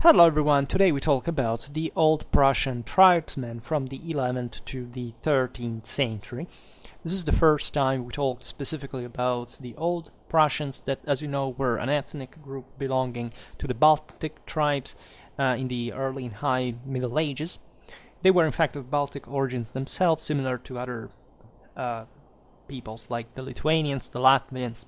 Hello everyone, today we talk about the Old Prussian tribesmen from the 11th to the 13th century. This is the first time we talked specifically about the Old Prussians that, as you know, were an ethnic group belonging to the Baltic tribes in the early and high Middle Ages. They were in fact of Baltic origins themselves, similar to other peoples like the Lithuanians, the Latvians,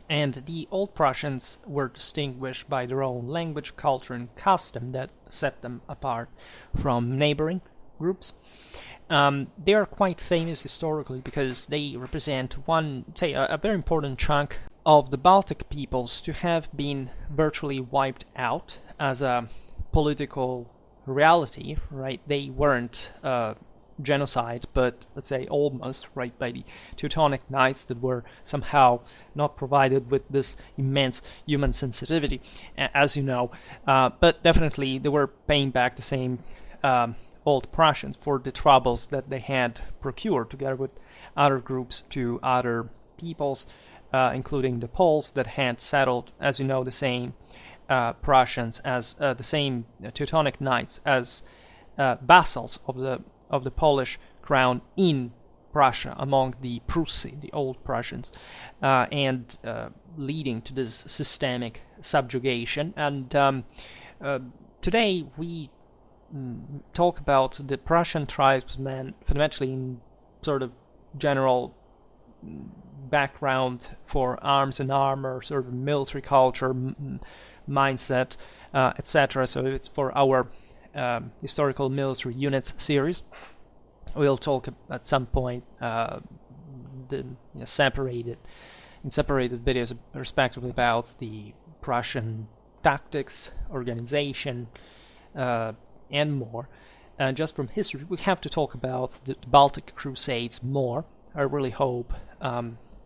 and the Old Prussians were distinguished by their own language, culture, and custom that set them apart from neighboring groups. They are quite famous historically because they represent a very important chunk of the Baltic peoples to have been virtually wiped out as a political reality, right? They weren't genocide, but let's say almost, right, by the Teutonic Knights that were somehow not provided with this immense human sensitivity, as you know, but definitely they were paying back the same Old Prussians for the troubles that they had procured together with other groups to other peoples, including the Poles that had settled, as you know, the same Prussians as the same Teutonic Knights as vassals of the Polish crown in Prussia among the Prussian, the Old Prussians, and leading to this systemic subjugation. And today we talk about the Prussian tribesmen fundamentally in sort of general background for arms and armor, sort of military culture, mindset, etc. So it's for our historical military units series. We'll talk at some point separated videos respectively about the Prussian tactics, organization, and more. And just from history, we have to talk about the Baltic Crusades more. I really hope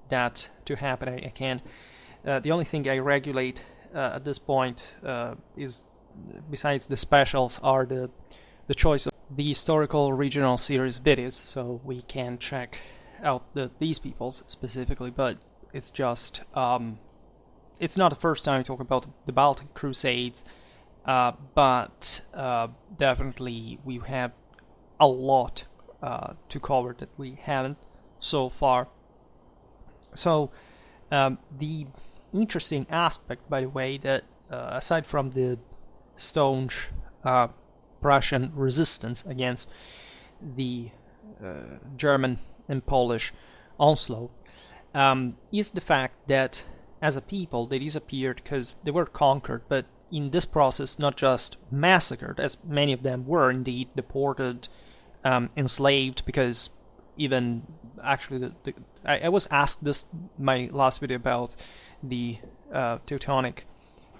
that to happen. I can. The only thing I regulate at this point is, besides the specials, are the choice of the historical regional series videos, so we can check out these peoples specifically, but it's just it's not the first time we talk about the Baltic Crusades, but definitely we have a lot to cover that we haven't so far. So the interesting aspect, by the way, that aside from the staunch Prussian resistance against the German and Polish onslaught, is the fact that as a people they disappeared because they were conquered, but in this process not just massacred, as many of them were indeed deported, enslaved, because even actually I was asked this my last video about the Teutonic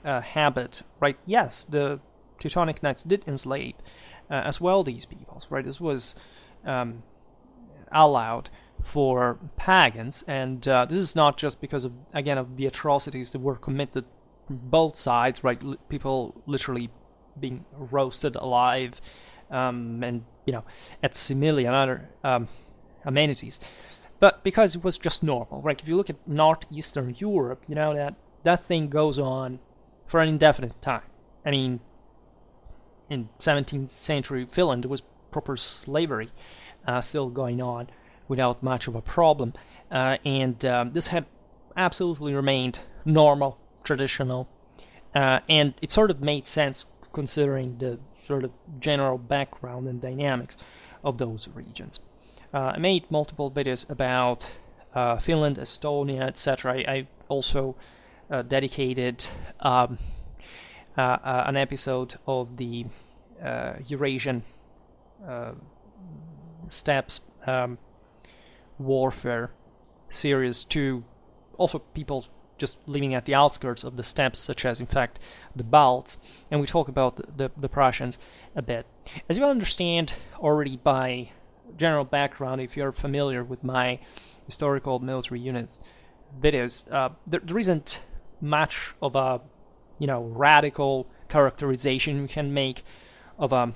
habit, right? Yes, the Teutonic Knights did enslave as well these peoples, right? This was allowed for pagans, and this is not just because of the atrocities that were committed from both sides, right? People literally being roasted alive, and at simili and other amenities, but because it was just normal, right? If you look at northeastern Europe, you know that thing goes on for an indefinite time. I mean, in 17th century Finland, there was proper slavery still going on without much of a problem, and this had absolutely remained normal, traditional, and it sort of made sense considering the sort of general background and dynamics of those regions. I made multiple videos about Finland, Estonia, etc. I also dedicated an episode of the Eurasian steppes warfare series to also people just living at the outskirts of the steppes, such as in fact the Balts, and we talk about the Prussians a bit. As you understand already by general background, if you're familiar with my historical military units videos, there isn't much of a radical characterization we can make of a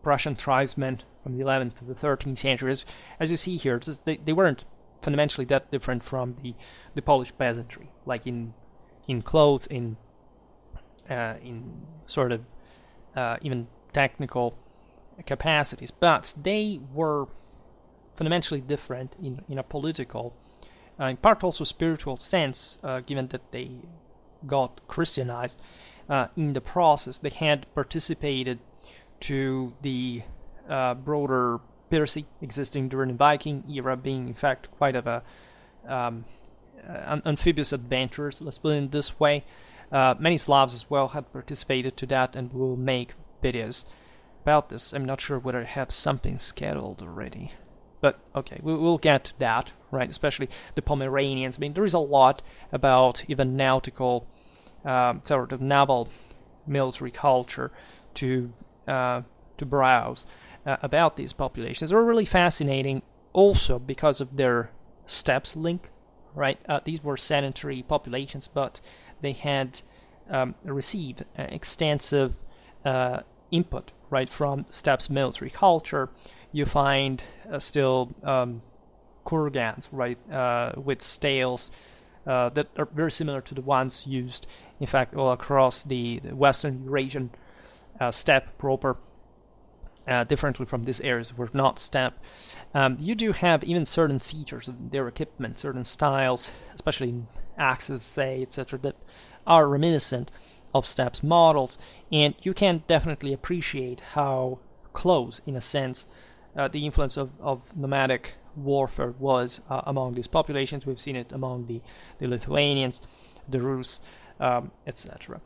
Prussian tribesmen from the 11th to the 13th centuries. As you see here, they weren't fundamentally that different from the Polish peasantry, like in clothes, in sort of even technical capacities, but they were fundamentally different in a political, in part also spiritual sense, given that they got Christianized in the process. They had participated to the broader piracy existing during the Viking era, being in fact quite of a amphibious adventurers, let's put it this way. Many Slavs as well had participated to that, and will make videos about this. I'm not sure whether I have something scheduled already, but okay, we'll get to that, right? Especially the Pomeranians. I mean, there is a lot about even nautical, sort of naval military culture to browse about these populations. They're really fascinating, also because of their steppes link, right? These were sedentary populations, but they had received extensive input, right, from steppes military culture. You find still kurgans, right, with stales that are very similar to the ones used, in fact, all across the Western Eurasian steppe proper. Differently from these areas were not steppe. You do have even certain features of their equipment, certain styles, especially in axes, say, etc., that are reminiscent of steppes models, and you can definitely appreciate how close, in a sense, the influence of nomadic warfare was among these populations. We've seen it among the Lithuanians, the Rus, etc.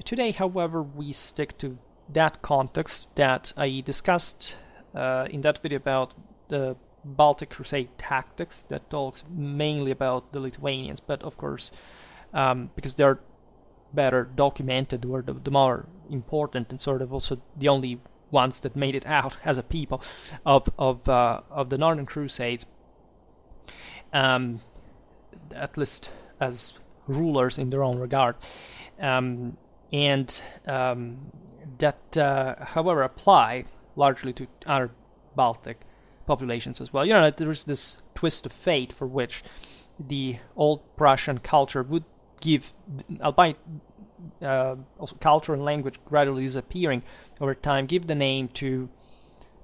Today, however, we stick to that context that I discussed in that video about the Baltic Crusade tactics, that talks mainly about the Lithuanians, but of course, because they're better documented, were the more important and sort of also the only ones that made it out as a people of the Northern Crusades, at least as rulers in their own regard, that, however, apply largely to other Baltic populations as well. You know, there is this twist of fate for which the old Prussian culture would give, albeit also culture and language gradually disappearing over time, give the name to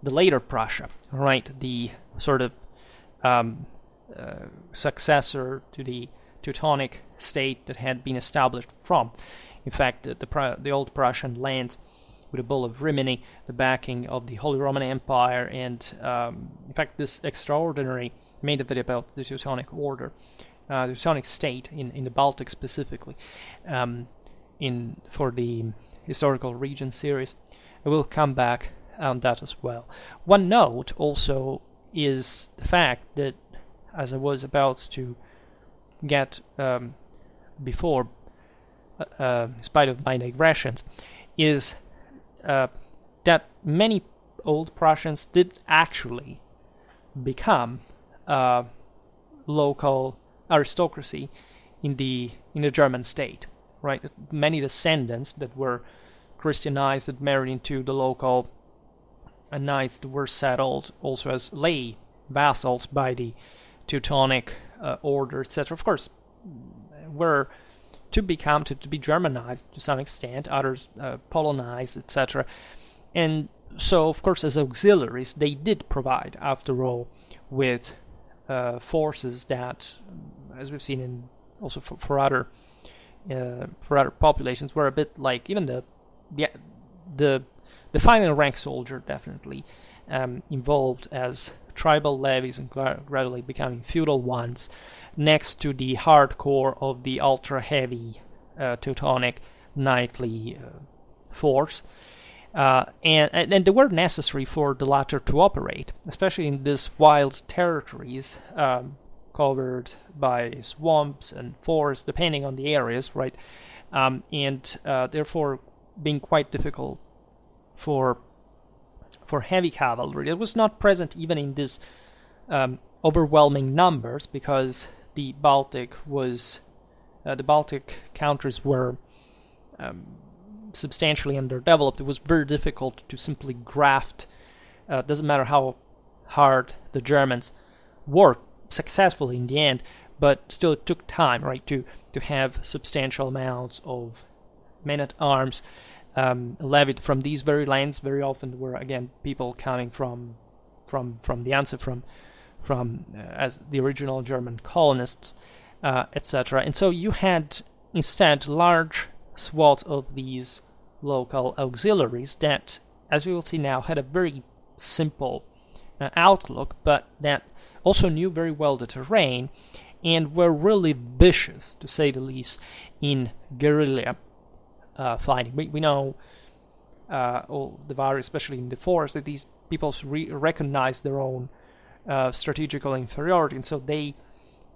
the later Prussia, right? The sort of successor to the Teutonic state that had been established from, in fact, the old Prussian land with the Bull of Rimini, the backing of the Holy Roman Empire, and in fact this extraordinary, made a video about the Teutonic order, the Teutonic state in the Baltic specifically, for the historical region series. I will come back on that as well. One note also is the fact that, as I was about to get before, in spite of my digressions, is that many old Prussians did actually become local aristocracy in the German state, right? Many descendants that were Christianized, that married into the local knights, that were settled also as lay vassals by the Teutonic order, etc. Of course, were to be Germanized to some extent, others Polonized, etc. And so, of course, as auxiliaries, they did provide, after all, with forces that, as we've seen in also for other populations, were a bit like even the final rank soldier, definitely involved as tribal levies and gradually becoming feudal ones, next to the hardcore of the ultra-heavy Teutonic knightly force. And they were necessary for the latter to operate, especially in these wild territories covered by swamps and forests, depending on the areas, right? And therefore being quite difficult for heavy cavalry. It was not present even in these overwhelming numbers, because the Baltic countries were substantially underdeveloped. It was very difficult to simply graft. Doesn't matter how hard the Germans worked successfully in the end, but still it took time, right, to have substantial amounts of men-at-arms levied from these very lands. Very often were again people coming from the answer from as the original German colonists, etc. And so you had instead large swaths of these local auxiliaries that, as we will see now, had a very simple outlook, but that also knew very well the terrain and were really vicious, to say the least, in guerrilla fighting. We know all the various, especially in the forest, that these peoples recognize their own strategical inferiority, and so they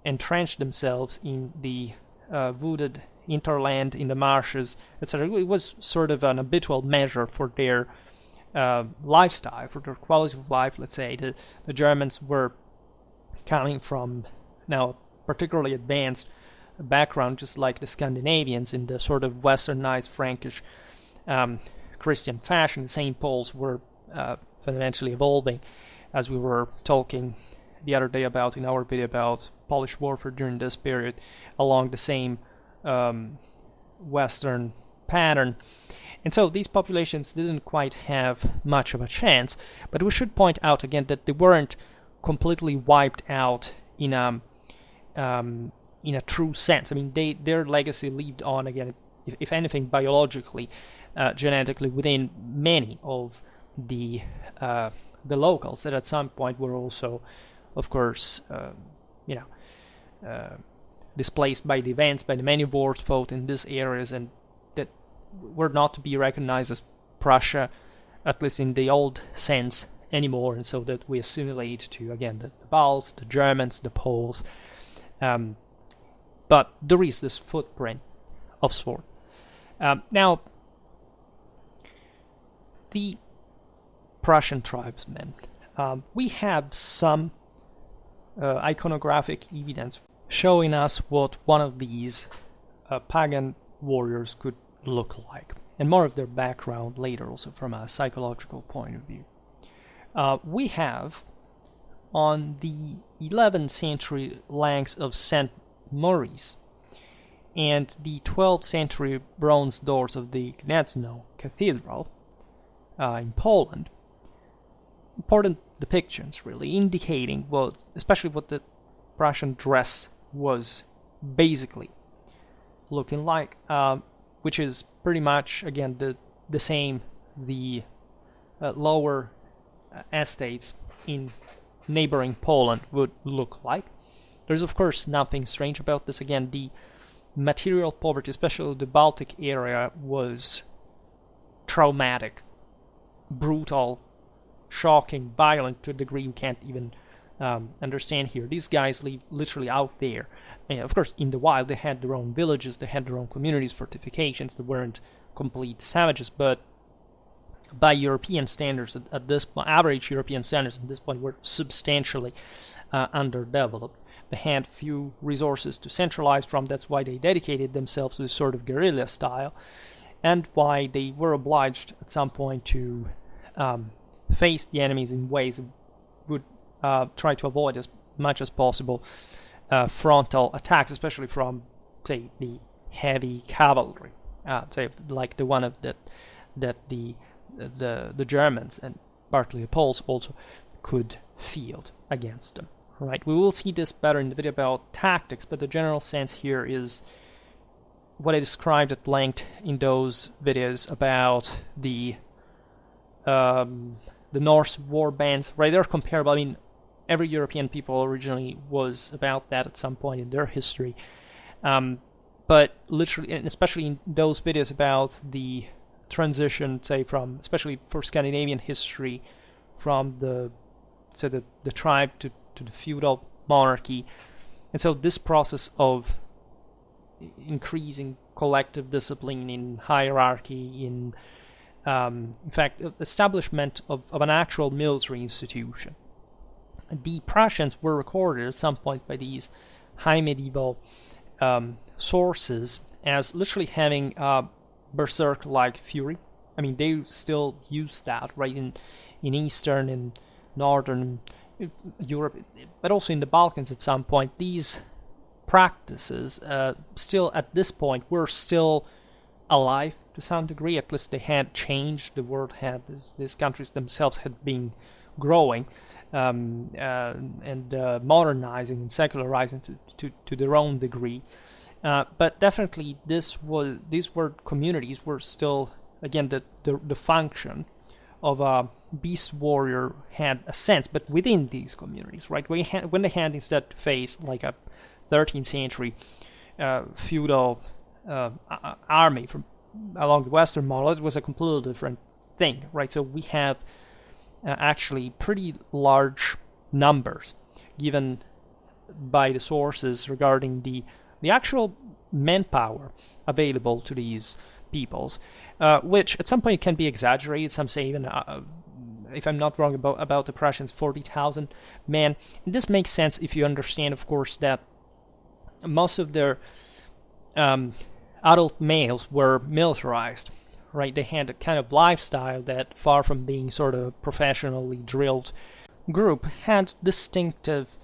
entrenched themselves in the wooded hinterland, in the marshes, etc. It was sort of an habitual measure for their lifestyle, for their quality of life, let's say. The Germans were coming from now particularly advanced background, just like the Scandinavians, in the sort of westernized Frankish Christian fashion. The St. Pauls were fundamentally evolving, as we were talking the other day about in our video about Polish warfare during this period, along the same Western pattern. And so these populations didn't quite have much of a chance, but we should point out again that they weren't completely wiped out in a true sense. I mean, their legacy lived on again, if anything, biologically, genetically, within many of the locals that at some point were also, of course, displaced by the events, by the many wars fought in these areas, and that were not to be recognized as Prussia, at least in the old sense, anymore, and so that we assimilate to, again, the Balts, the Germans, the Poles. But there is this footprint of sword. Now, the Prussian tribesmen. We have some iconographic evidence showing us what one of these pagan warriors could look like, and more of their background later, also from a psychological point of view. We have on the 11th century lanks of St. Maurice and the 12th century bronze doors of the Gniezno Cathedral in Poland, important depictions really indicating especially what the Prussian dress was basically looking like, which is pretty much again the same the lower estates in neighboring Poland would look like. There's of course nothing strange about this. Again, the material poverty, especially the Baltic area, was traumatic, brutal, shocking, violent to a degree you can't even understand here. These guys live literally out there. And of course, in the wild, they had their own villages, they had their own communities, fortifications. They weren't complete savages, but by European standards, at this point, average European standards at this point, were substantially underdeveloped. They had few resources to centralize from. That's why they dedicated themselves to this sort of guerrilla style, and why they were obliged at some point to face the enemies in ways that would try to avoid as much as possible frontal attacks, especially from, say, the heavy cavalry, say like the one of that the Germans and partly the Poles also could field against them. Right, we will see this better in the video about tactics, but the general sense here is what I described at length in those videos about the Norse war bands. Right, they're comparable. I mean, every European people originally was about that at some point in their history, but literally, and especially in those videos about the transition, say, from, especially for Scandinavian history, from the tribe to the feudal monarchy. And so this process of increasing collective discipline in hierarchy, in fact, establishment of an actual military institution. The Prussians were recorded at some point by these high medieval sources as literally having berserk-like fury. I mean, they still use that, right, in Eastern and Northern Europe, but also in the Balkans at some point. These practices still at this point were still alive to some degree. At least they had changed. The world had, these countries themselves had been growing and modernizing and secularizing to their own degree. But definitely these were communities were still, again, the function of a beast warrior had a sense, but within these communities, right? When they had instead to face like a 13th century feudal army from along the Western model, it was a completely different thing, right? So we have actually pretty large numbers given by the sources regarding the actual manpower available to these peoples, which at some point can be exaggerated. Some say even, if I'm not wrong, about the Prussians, 40,000 men. And this makes sense if you understand, of course, that most of their adult males were militarized, right? They had a kind of lifestyle that, far from being sort of a professionally drilled group, had distinctive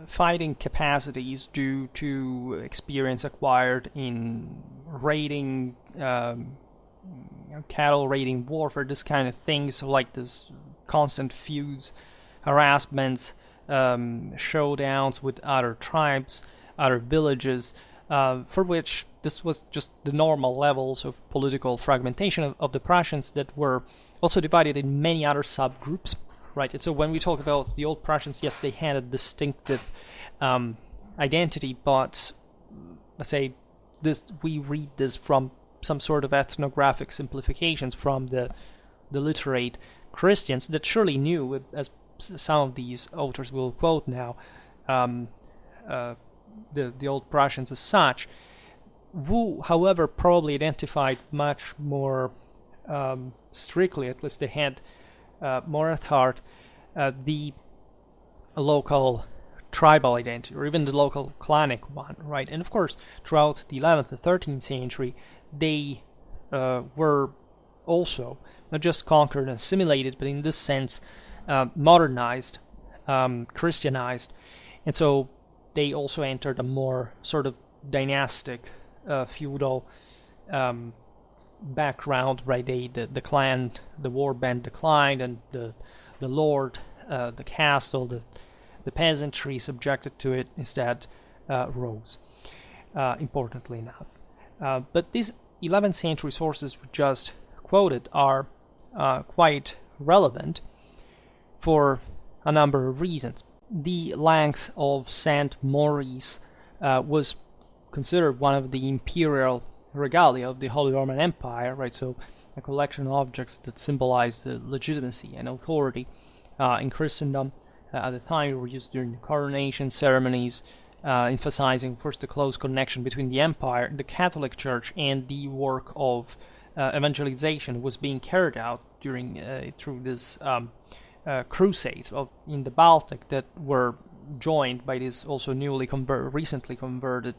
fighting capacities due to experience acquired in raiding, cattle raiding warfare, this kind of things, so like this constant feuds, harassments, showdowns with other tribes, other villages, for which this was just the normal levels of political fragmentation of the Prussians that were also divided in many other subgroups, right? And so when we talk about the old Prussians, yes, they had a distinctive identity, but let's say we read this from some sort of ethnographic simplifications from the literate Christians that surely knew, as some of these authors will quote now, the old Prussians as such, who, however, probably identified much more strictly, at least they had more at heart, the local tribal identity, or even the local clanic one, right? And of course, throughout the 11th and 13th century, they were also not just conquered and assimilated, but in this sense, modernized, Christianized, and so they also entered a more sort of dynastic, feudal background, right? The clan, the warband declined, and the lord, the castle, the peasantry subjected to it instead rose, importantly enough. But these 11th century sources we just quoted are quite relevant for a number of reasons. The length of St. Maurice was considered one of the imperial regalia of the Holy Roman Empire, right? So a collection of objects that symbolize the legitimacy and authority in Christendom. At the time, were used during the coronation ceremonies, emphasizing, first, the close connection between the empire, the Catholic Church, and the work of evangelization was being carried out during through this crusades in the Baltic that were joined by these also recently converted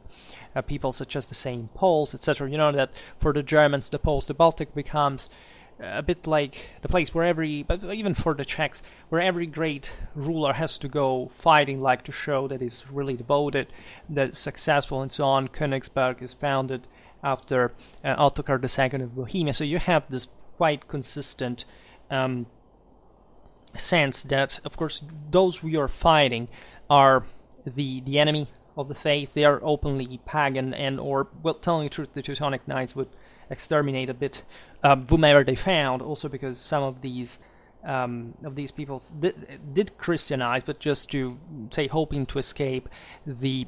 people such as the St. Pauls, etc. You know that for the Germans, the Poles, the Baltic becomes a bit like the place but even for the Czechs, where every great ruler has to go fighting, like to show that he's really devoted, that is successful, and so on. Königsberg is founded after Ottokar II of Bohemia, so you have this quite consistent sense that, of course, those who you're fighting are the enemy of the faith. They are openly pagan, telling the truth, the Teutonic Knights would exterminate a bit whomever they found, also because some of these peoples did Christianize, but just to say, hoping to escape the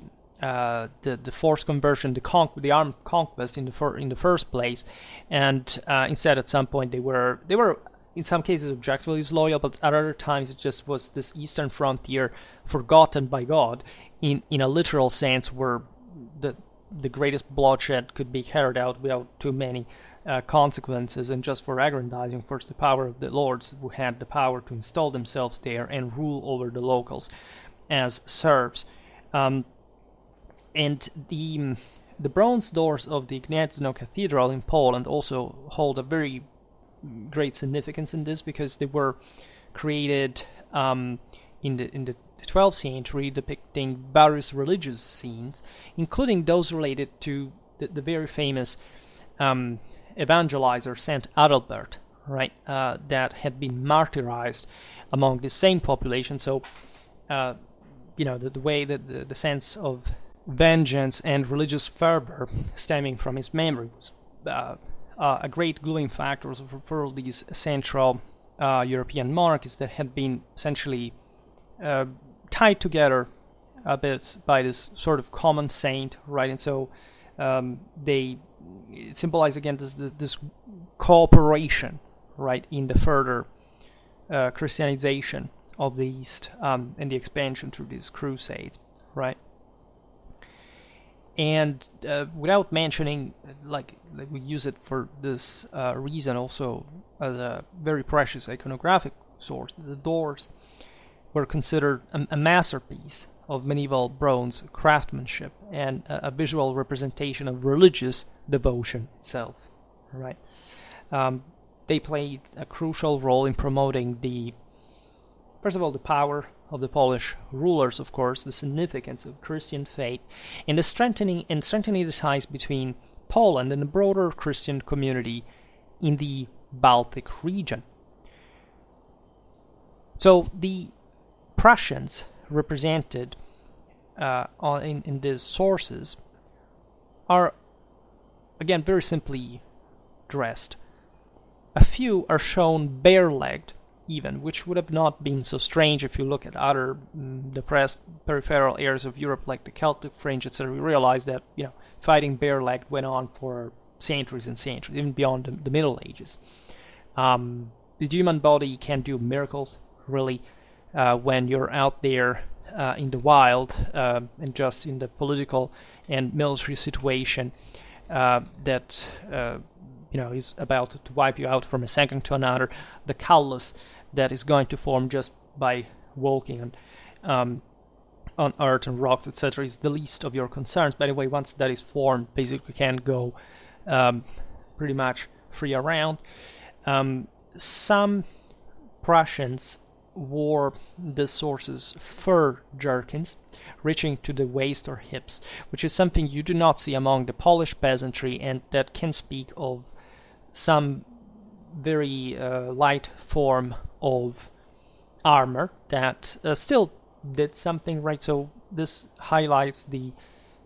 forced conversion, the armed conquest in the first place, and instead at some point they were in some cases objectively loyal, but at other times it just was this eastern frontier forgotten by God in a literal sense, where the greatest bloodshed could be carried out without too many consequences, and just for aggrandizing first the power of the lords who had the power to install themselves there and rule over the locals as serfs. And the bronze doors of the Gniezno Cathedral in Poland also hold a very great significance in this, because they were created in the 12th century, depicting various religious scenes, including those related to the very famous evangelizer Saint Adalbert, right, that had been martyrized among the same population. So, the way that the sense of vengeance and religious fervor stemming from his memory was a great gluing factor for all these Central European monarchies that had been essentially tied together a bit by this sort of common saint, right? And so it symbolized again this cooperation, right, in the further Christianization of the East and the expansion through these crusades, right? And without mentioning, like we use it for this reason also as a very precious iconographic source, the doors were considered a masterpiece of medieval bronze craftsmanship and a visual representation of religious devotion itself, right? They played a crucial role in promoting first of all, the power of the Polish rulers, of course, the significance of Christian faith, and the strengthening the ties between Poland and the broader Christian community in the Baltic region. So the Prussians represented in these sources are, again, very simply dressed. A few are shown bare-legged, even, which would have not been so strange if you look at other depressed peripheral areas of Europe like the Celtic fringe, etc. We realize that fighting bare-legged went on for centuries and centuries, even beyond the Middle Ages. The human body can do miracles, really, when you're out there in the wild and just in the political and military situation that is about to wipe you out from a second to another. The callus that is going to form just by walking on earth and rocks, etc., is the least of your concerns. By the way, once that is formed, basically you can go pretty much free around. Some Prussians wore the sources fur jerkins reaching to the waist or hips, which is something you do not see among the Polish peasantry, and that can speak of some very light form of armor that still did something, right? So this highlights the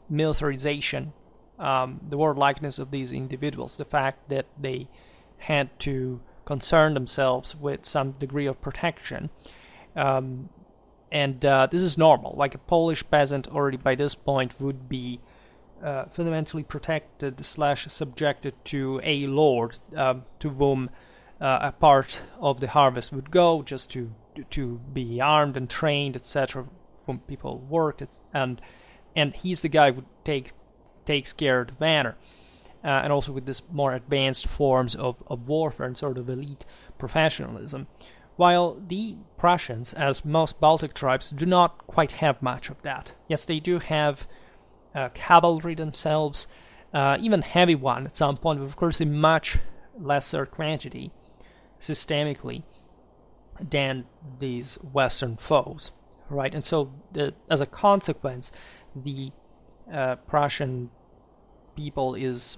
militarization, the warlikeness of these individuals, the fact that they had to concern themselves with some degree of protection. And this is normal. Like a Polish peasant already by this point would be fundamentally protected / subjected to a lord to whom a part of the harvest would go, just to be armed and trained, etc. When people worked, and he's the guy who takes care of the banner. And also with this more advanced forms of warfare and sort of elite professionalism. While the Prussians, as most Baltic tribes, do not quite have much of that. Yes, they do have cavalry themselves, even heavy one at some point, but of course in much lesser quantity, systemically, than these Western foes, right? And so, as a consequence, the Prussian people is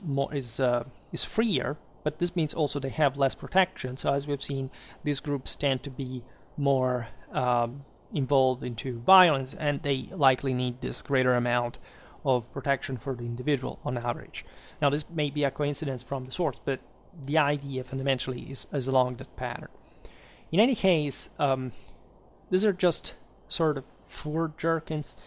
freer, but this means also they have less protection. So as we've seen, these groups tend to be more involved into violence, and they likely need this greater amount of protection for the individual on average. Now this may be a coincidence from the source, but the idea fundamentally is along that pattern. In any case, these are just sort of fur jerkins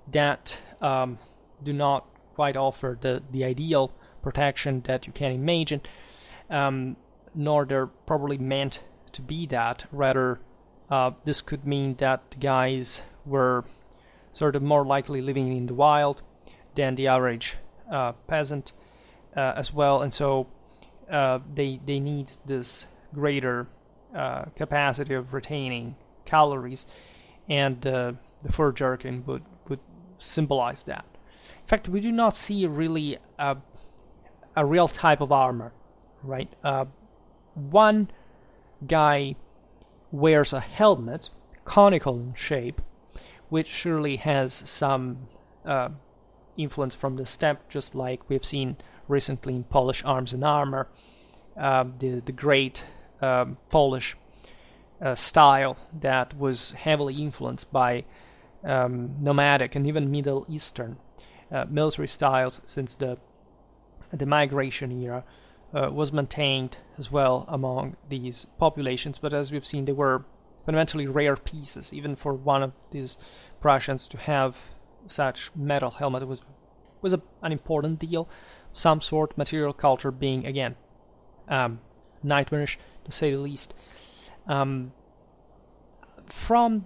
that do not quite offer the ideal protection that you can imagine, nor they're probably meant to be that. Rather, this could mean that the guys were sort of more likely living in the wild than the average peasant as well, and so they need this greater capacity of retaining calories, and the fur jerkin would symbolize that. In fact, we do not see really a real type of armor, right? One guy wears a helmet, conical in shape, which surely has some influence from the steppe, just like we've seen recently in Polish Arms and Armor, the great Polish style that was heavily influenced by nomadic and even Middle Eastern military styles, since the migration era was maintained as well among these populations. But as we've seen, they were fundamentally rare pieces. Even for one of these Prussians to have such metal helmet was an important deal. Some sort, material culture being, again, nightmarish to say the least. From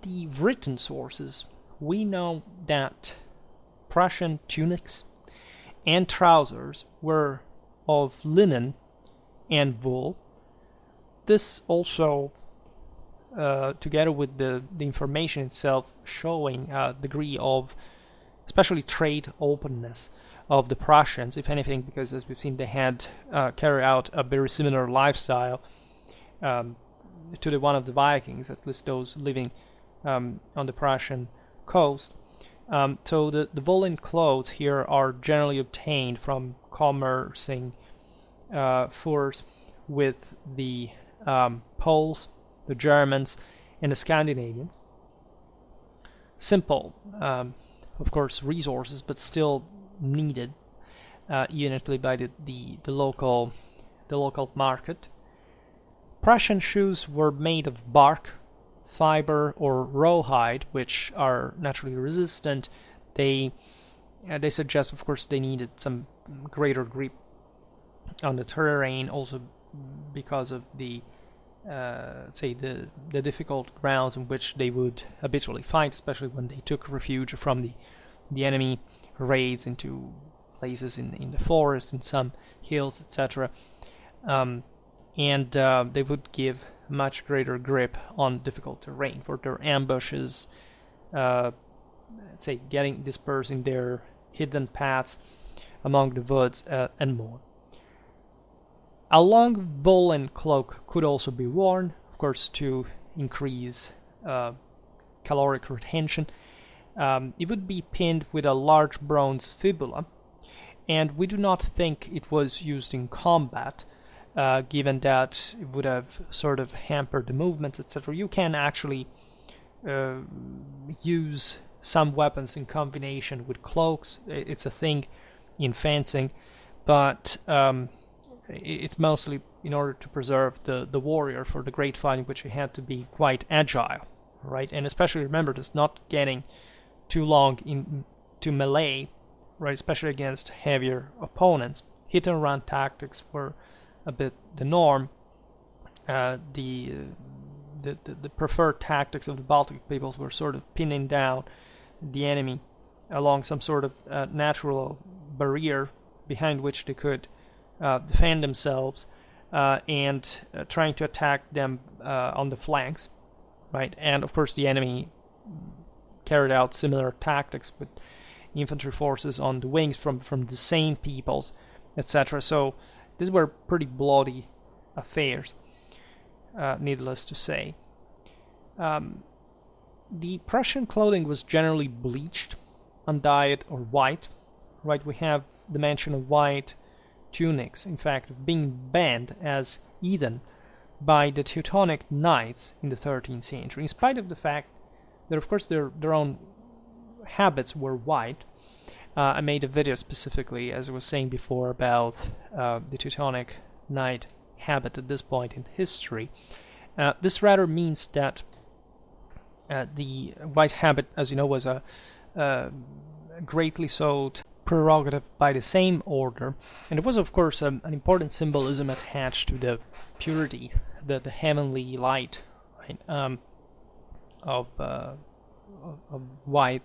the written sources, we know that Prussian tunics and trousers were of linen and wool. This also, together with the information itself, showing a degree of especially trade openness of the Prussians, if anything, because as we've seen, they had carried out a very similar lifestyle to the one of the Vikings, at least those living on the Prussian coast. So the woolen clothes here are generally obtained from commercing furs with the Poles, the Germans, and the Scandinavians. Simple, of course, resources, but still needed unitly by the local market. Prussian shoes were made of bark, fiber, or rawhide, which are naturally resistant. They suggest, of course, they needed some greater grip on the terrain, also because of the difficult grounds in which they would habitually fight, especially when they took refuge from the enemy raids into places in the forest, in some hills, etc. And they would give much greater grip on difficult terrain for their ambushes, getting dispersing their hidden paths among the woods, and more. A long woolen cloak could also be worn, of course, to increase caloric retention. It would be pinned with a large bronze fibula, and we do not think it was used in combat, given that it would have sort of hampered the movements, etc. You can actually use some weapons in combination with cloaks. It's a thing in fencing, but it's mostly in order to preserve the warrior for the great fight, in which you had to be quite agile, right? And especially remember this, not getting too long into melee, right? Especially against heavier opponents. Hit and run tactics were a bit the norm. The preferred tactics of the Baltic peoples were sort of pinning down the enemy along some sort of natural barrier behind which they could defend themselves, and trying to attack them on the flanks, right? And of course the enemy carried out similar tactics with infantry forces on the wings from the same peoples, etc. So these were pretty bloody affairs, needless to say. The Prussian clothing was generally bleached, undyed, or white, right? We have the mention of white tunics, in fact, being banned as heathen by the Teutonic Knights in the 13th century, in spite of the fact that, of course, their own habits were white. I made a video specifically, as I was saying before, about the Teutonic Knight habit at this point in history. This rather means that the white habit, as you know, was a greatly sought prerogative by the same order, and it was, of course, an important symbolism attached to the purity, the heavenly light, right, of white,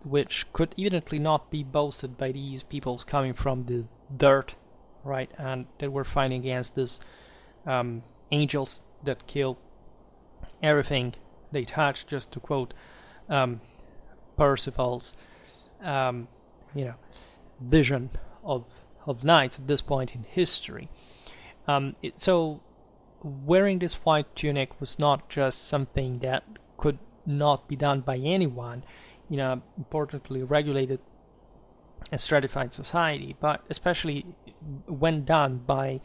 which could evidently not be boasted by these peoples coming from the dirt, right, and that were fighting against these angels that kill everything they touch, just to quote Percival's vision of knights at this point in history. So wearing this white tunic was not just something that could not be done by anyone in a importantly regulated a stratified society, but especially when done by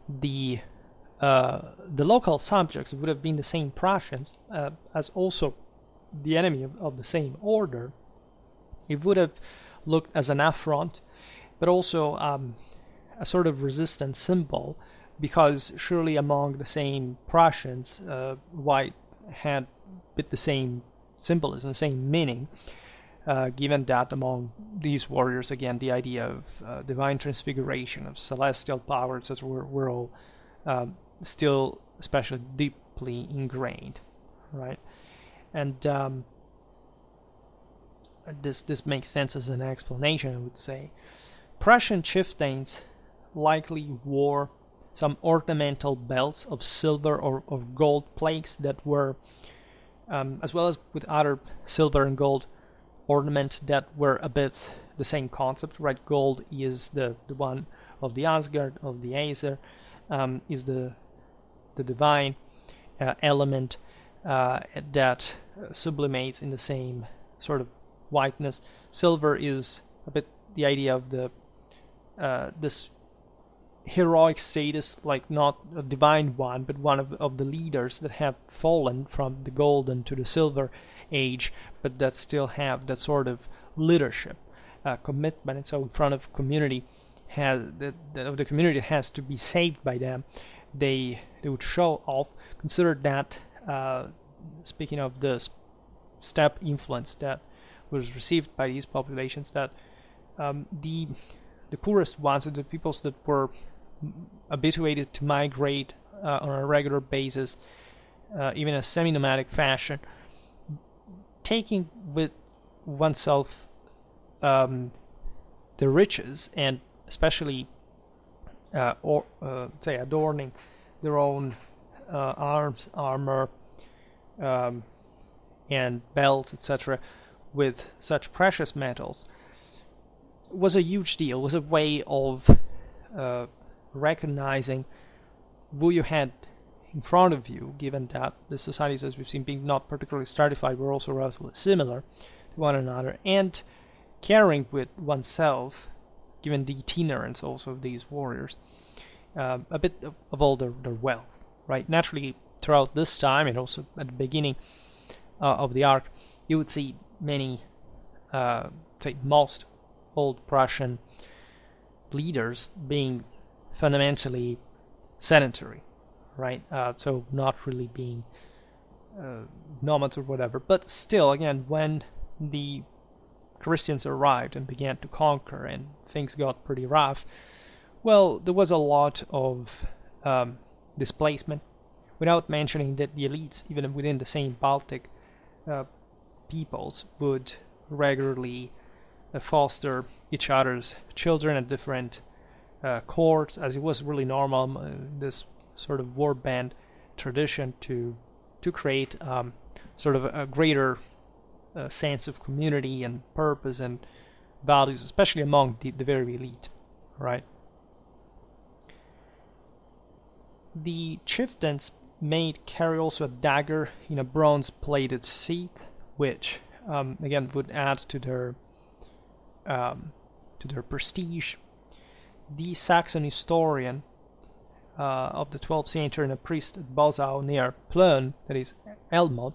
the local subjects, it would have been the same Prussians as also the enemy of the same order. It would have looked as an affront, but also a sort of resistance symbol, because surely among the same Prussians, white had with the same symbolism, the same meaning, given that among these warriors, again, the idea of divine transfiguration, of celestial power, etc., were all still especially deeply ingrained, right? And this makes sense as an explanation, I would say. Prussian chieftains likely wore some ornamental belts of silver or of gold plaques that were, as well as with other silver and gold ornament that were a bit the same concept, right? Gold is the one of the Asgard, of the Aesir, is the divine element that sublimates in the same sort of whiteness. Silver is a bit the idea of the this heroic sadist, like not a divine one, but one of the leaders that have fallen from the golden to the silver age, but that still have that sort of leadership commitment. And so in front of community the community has to be saved by them, they would show off. Consider that speaking of the steppe influence that was received by these populations, that the poorest ones, the peoples that were habituated to migrate on a regular basis, even a semi-nomadic fashion, taking with oneself the riches, and especially say adorning their own arms, armor, and belts, etc., with such precious metals, was a huge deal. Was a way of recognizing who you had in front of you, given that the societies, as we've seen, being not particularly stratified, were also relatively similar to one another, and carrying with oneself, given the itinerance also of these warriors, a bit of all their wealth, right? Naturally, throughout this time, and also at the beginning of the arc, you would see many, say most old Prussian leaders being fundamentally sedentary, right? So not really being nomads or whatever, but still, again, when the Christians arrived and began to conquer and things got pretty rough, well, there was a lot of displacement, without mentioning that the elites, even within the same Baltic peoples, would regularly foster each other's children at different courts, as it was really normal, this sort of war band tradition to create sort of a greater sense of community and purpose and values, especially among the very elite, right? The chieftains may carry also a dagger in a bronze-plated sheath, which again would add to their prestige. The Saxon historian of the 12th century and a priest at Bosau near Plön, that is Elmod,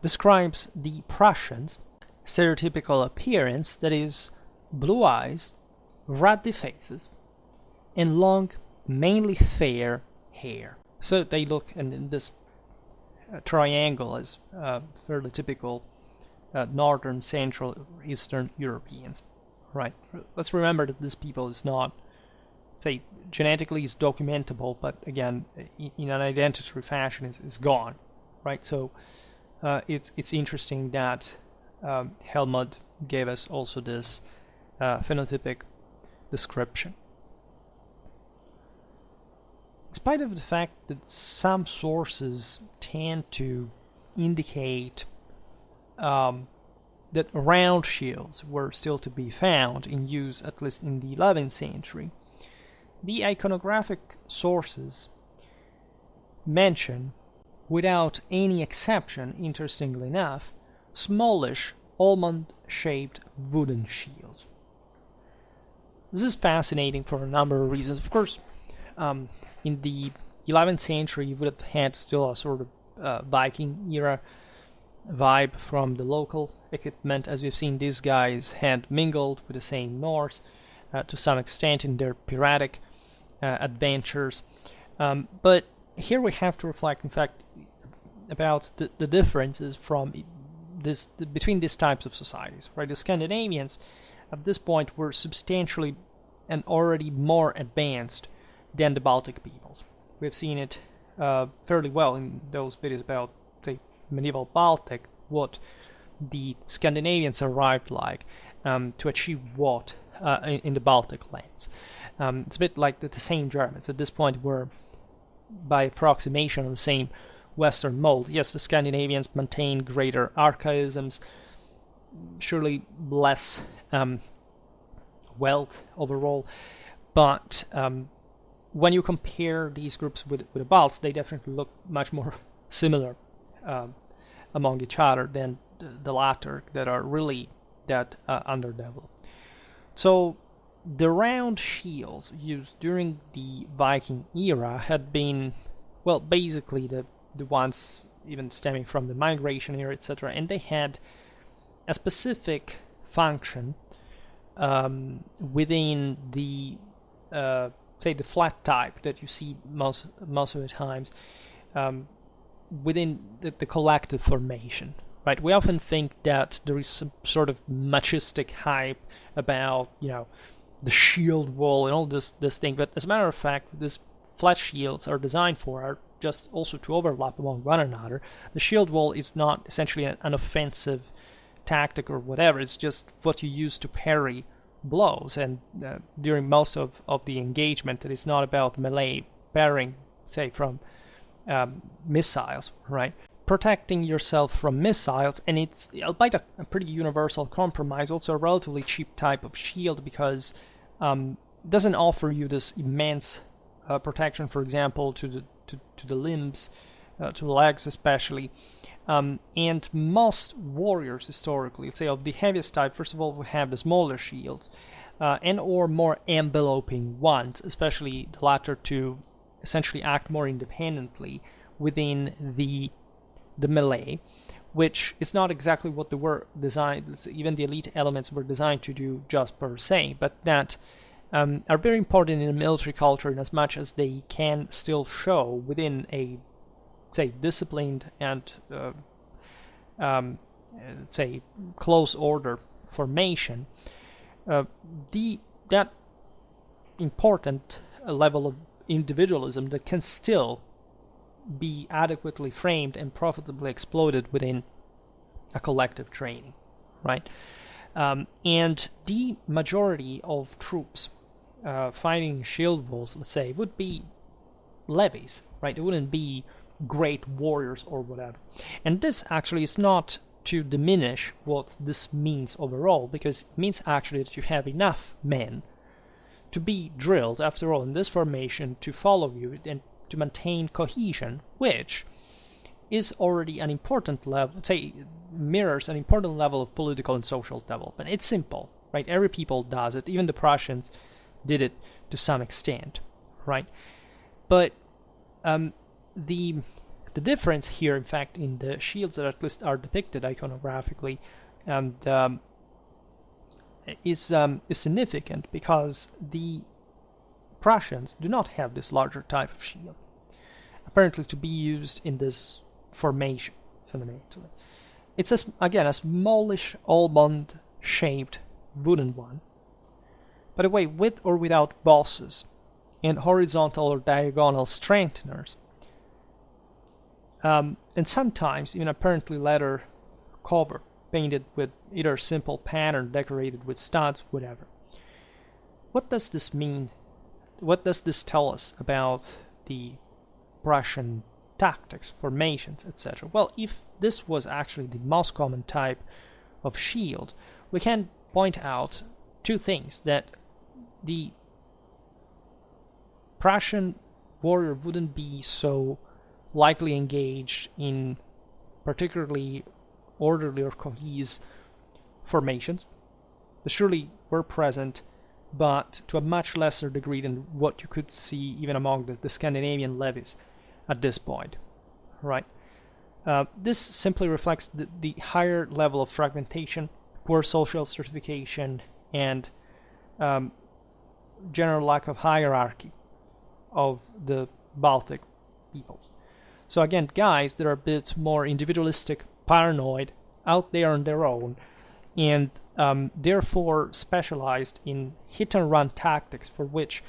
describes the Prussians' stereotypical appearance, that is blue eyes, ruddy faces, and long, mainly fair hair. So they look, and in this triangle is fairly typical northern, central, eastern Europeans, right? Let's remember that this people is not, say, genetically is documentable, but again, in an identity fashion is gone, right? So it's interesting that Helmut gave us also this phenotypic description. In spite of the fact that some sources tend to indicate that round shields were still to be found in use, at least in the 11th century, the iconographic sources mention, without any exception, interestingly enough, smallish almond-shaped wooden shields. This is fascinating for a number of reasons. Of course, in the 11th century, you would have had still a sort of Viking era vibe from the local equipment. As we've seen, these guys had mingled with the same Norse to some extent in their piratic adventures. But here we have to reflect, in fact, about the differences from between these types of societies. Right, the Scandinavians at this point were substantially and already more advanced than the Baltic peoples. We've seen it fairly well in those videos about, say, medieval Baltic, what the Scandinavians arrived like to achieve what in the Baltic lands. It's a bit like the same Germans. At this point, were by approximation of the same Western mold. Yes, the Scandinavians maintain greater archaisms, surely less wealth overall, but when you compare these groups with the Balts, they definitely look much more similar among each other than the latter, that are really that underdeveloped. So the round shields used during the Viking era had been, well, basically the ones even stemming from the migration era, etc., and they had a specific function within the say the flat type that you see most of the times within the collective formation. Right, we often think that there is some sort of machistic hype about, the shield wall and all this thing, but as a matter of fact, these flat shields are designed for are just also to overlap among one another. The shield wall is not essentially an offensive tactic or whatever. It's just what you use to parry blows, and during most of the engagement, it is not about melee parrying, say, from missiles, right? Protecting yourself from missiles, and it's, albeit a pretty universal compromise, also a relatively cheap type of shield, because it doesn't offer you this immense protection, for example, to the limbs, to the legs especially. And most warriors historically, let's say of the heaviest type, first of all, would have the smaller shields and or more enveloping ones, especially the latter, to essentially act more independently within the melee, which is not exactly what they were designed, even the elite elements were designed to do just per se, but that are very important in a military culture in as much as they can still show within a, say, disciplined and say close order formation, that important level of individualism that can still be adequately framed and profitably exploited within a collective training, right? And the majority of troops fighting shield walls, let's say, would be levies, right? It wouldn't be great warriors or whatever. And this actually is not to diminish what this means overall, because it means actually that you have enough men to be drilled, after all, in this formation, to follow you and to maintain cohesion, which is already an important level, say, mirrors an important level of political and social development. It's simple, right? Every people does it. Even the Prussians did it to some extent, right? But the difference here, in fact, in the shields that at least are depicted iconographically, and is significant, because the Prussians do not have this larger type of shield, apparently to be used in this formation, fundamentally. It's, again, a smallish, almond-shaped wooden one, by the way, with or without bosses and horizontal or diagonal strengtheners, and sometimes even apparently leather cover, painted with either simple pattern, decorated with studs, whatever. What does this mean? What does this tell us about the Prussian tactics, formations, etc.? Well, if this was actually the most common type of shield, we can point out two things: that the Prussian warrior wouldn't be so likely engaged in particularly orderly or cohesive formations. There surely were present but to a much lesser degree than what you could see even among the Scandinavian levies at this point, right? This simply reflects the higher level of fragmentation, poor social stratification, and general lack of hierarchy of the Baltic people. So again, guys that are a bit more individualistic, paranoid, out there on their own, and therefore specialized in hit-and-run tactics, for which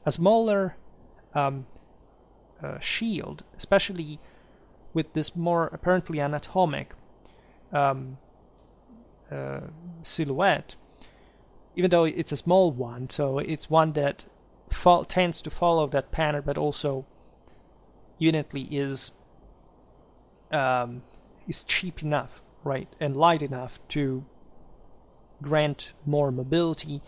a smaller shield, especially with this more apparently anatomic silhouette, even though it's a small one, so it's one that tends to follow that pattern, but also unitly is cheap enough, right, and light enough to grant more mobility,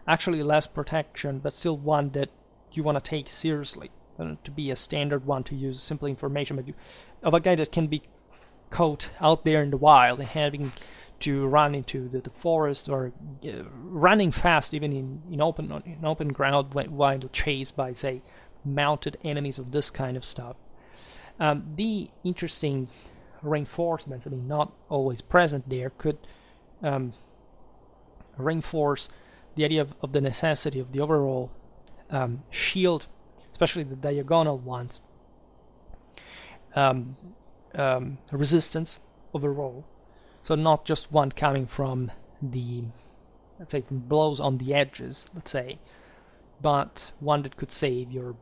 actually less protection, but still one that you want to take seriously, to be a standard one to use simple information, but of a guy that can be caught out there in the wild and having to run into the forest, or running fast even in open ground while chased by, say, mounted enemies of this kind of stuff. The interesting reinforcements, I mean, not always present there, could reinforce the idea of the necessity of the overall shield, especially the diagonal ones, resistance overall. So not just one coming from let's say, from blows on the edges, let's say, but one that could save your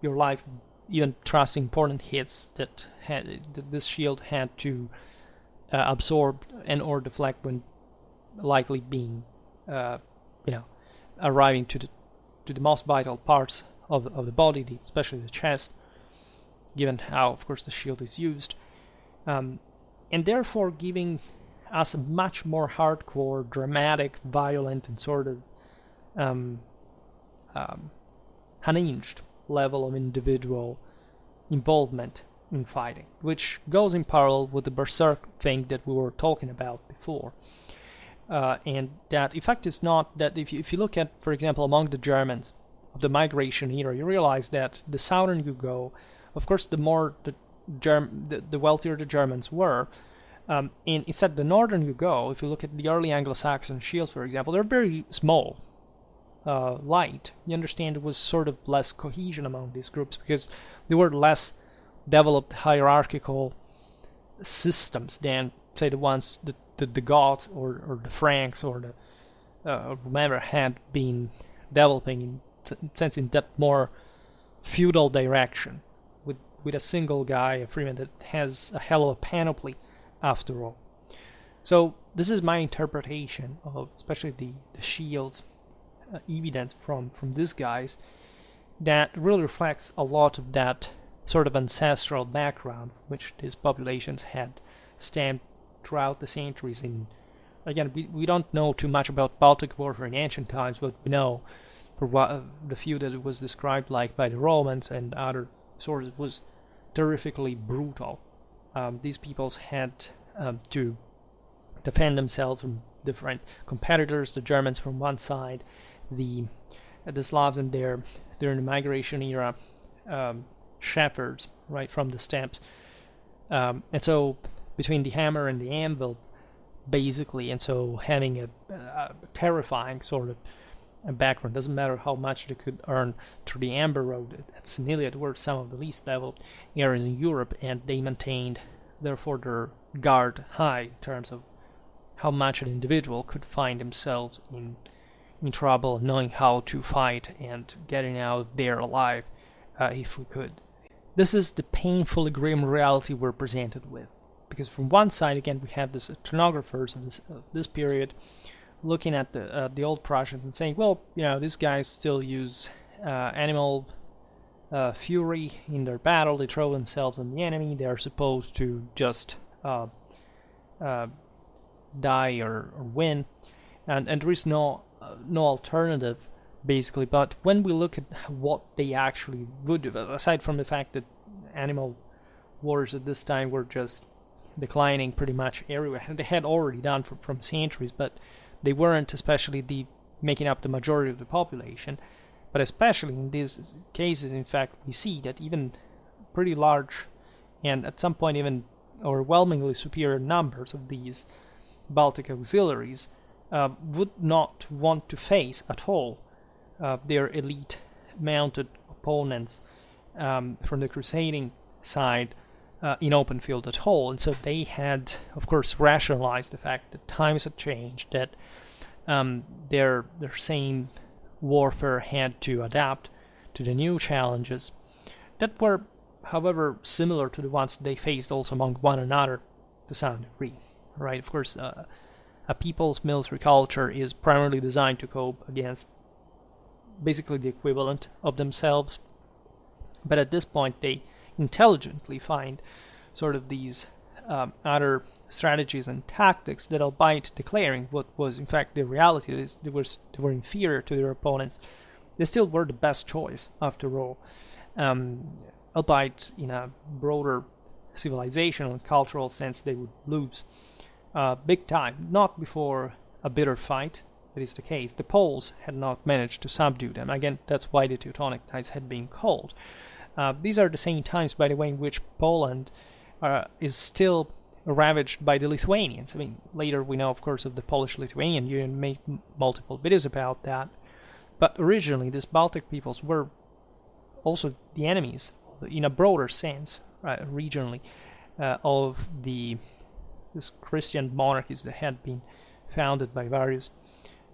life, even trusting important hits that this shield had to absorb and or deflect when likely being, arriving to the most vital parts of the body, especially the chest, given how, of course, the shield is used. And therefore giving us a much more hardcore, dramatic, violent, and sort of unhinged level of individual involvement in fighting, which goes in parallel with the berserk thing that we were talking about before. And that effect is not that if you look at, for example, among the Germans of the migration era, you realize that the southern you go, of course, the more the wealthier the Germans were. And instead, the northern you go, if you look at the early Anglo-Saxon shields, for example, they're very small, light. You understand, it was sort of less cohesion among these groups because they were less developed hierarchical systems than, say, the ones that the Goths or the Franks or whomever had been developing in that more feudal direction, with a single guy, a freeman that has a hell of a panoply after all. So this is my interpretation of especially the shields evidence from these guys that really reflects a lot of that sort of ancestral background which these populations had stemmed throughout the centuries. And again, we don't know too much about Baltic warfare in ancient times, but we know for the few that it was described like by the Romans and other sources was terrifically brutal. These peoples had to defend themselves from different competitors, the Germans from one side, the Slavs and during the migration era, shepherds, right, from the steppes. And so between the hammer and the anvil, basically, and so having a terrifying sort of a background, doesn't matter how much they could earn through the Amber Road at Similia, were some of the least developed areas in Europe, and they maintained, therefore, their guard high in terms of how much an individual could find themselves in trouble, knowing how to fight and getting out there alive if we could. This is the painfully grim reality we're presented with, because from one side, again, we have this ethnographers of this period looking at the old Prussians and saying, well, these guys still use animal fury in their battle. They throw themselves on the enemy. They are supposed to just die or win, and there is no alternative, basically. But when we look at what they actually would do, aside from the fact that animal wars at this time were just declining pretty much everywhere, they had already done from centuries, but they weren't, especially the making up the majority of the population. But especially in these cases, in fact, we see that even pretty large and at some point even overwhelmingly superior numbers of these Baltic auxiliaries would not want to face at all their elite mounted opponents from the crusading side in open field at all. And so they had, of course, rationalized the fact that times had changed, that their same warfare had to adapt to the new challenges that were, however, similar to the ones they faced also among one another to some degree. Right? Of course, a people's military culture is primarily designed to cope against basically the equivalent of themselves, but at this point they intelligently find sort of these other strategies and tactics that, albeit declaring what was in fact the reality, is they were inferior to their opponents, they still were the best choice after all, albeit in a broader civilizational and cultural sense they would lose big time, not before a bitter fight. That is the case. The Poles had not managed to subdue them. Again, that's why the Teutonic Knights had been called. These are the same times, by the way, in which Poland is still ravaged by the Lithuanians. I mean, later we know, of course, of the Polish-Lithuanian Union, made multiple videos about that. But originally, these Baltic peoples were also the enemies, in a broader sense, regionally, of these Christian monarchies that had been founded by various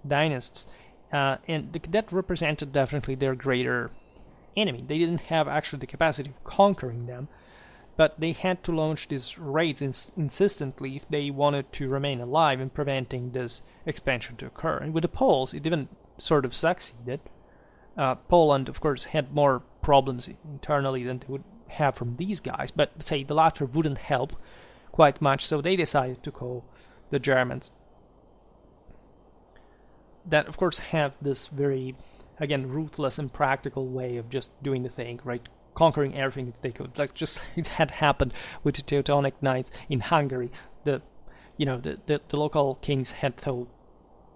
dynasts, and that represented definitely their greater enemy. They didn't have actually the capacity of conquering them, but they had to launch these raids insistently if they wanted to remain alive in preventing this expansion to occur. And with the Poles, it even sort of succeeded. Poland, of course, had more problems internally than they would have from these guys, but say the latter wouldn't help quite much, so they decided to call the Germans. That, of course, have this very, again, ruthless and practical way of just doing the thing, right? Conquering everything that they could. Like, just it had happened with the Teutonic Knights in Hungary. The local kings had thought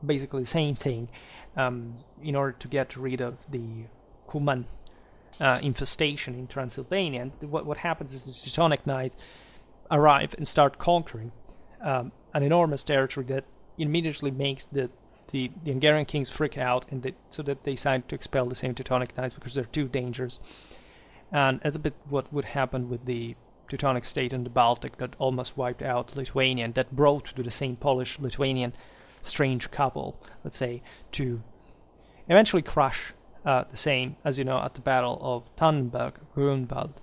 basically the same thing in order to get rid of the Cuman infestation in Transylvania. And what happens is the Teutonic Knights arrive and start conquering an enormous territory that immediately makes the Hungarian kings freak out, and so that they decide to expel the same Teutonic Knights because they're too dangerous. And that's a bit what would happen with the Teutonic state in the Baltic that almost wiped out Lithuania, and that brought to the same Polish-Lithuanian strange couple, let's say, to eventually crush the same, as you know, at the Battle of Tannenberg, Grunwald,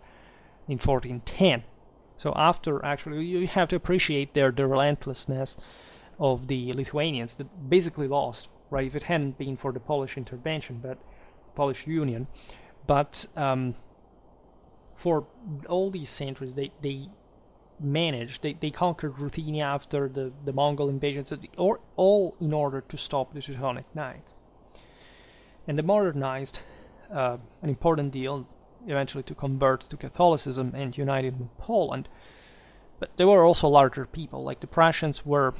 in 1410. So after, actually, you have to appreciate the relentlessness of the Lithuanians that basically lost, right? If it hadn't been for the Polish intervention, but Polish Union, but for all these centuries, they managed, they conquered Ruthenia after the Mongol invasions, all in order to stop the Teutonic Knights. And they modernized an important deal, eventually to convert to Catholicism and united with Poland. But they were also larger people, like the Prussians were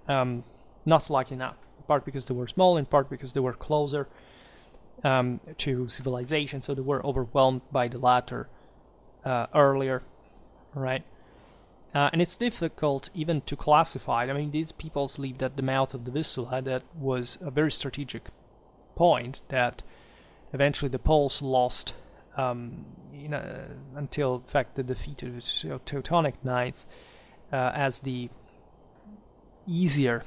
not lucky enough, in part because they were small, in part because they were closer to civilization, so they were overwhelmed by the latter earlier, right? And it's difficult even to classify. I mean, these peoples lived at the mouth of the Vistula. That was a very strategic point that eventually the Poles lost until, in fact, the defeat of the Teutonic Knights as the easier,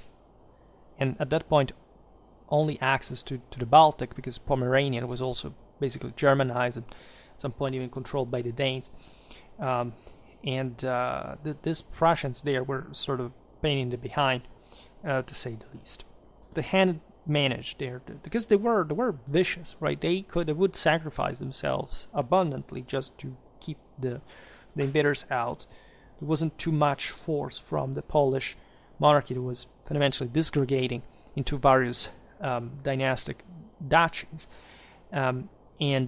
and at that point only access to the Baltic, because Pomeranian was also basically Germanized and at some point even controlled by the Danes. These Prussians there were sort of pain in the behind, to say the least. They hadn't managed there because they were vicious, right? They would sacrifice themselves abundantly just to keep the invaders out. There wasn't too much force from the Polish monarchy that was fundamentally disgregating into various dynastic duchies, and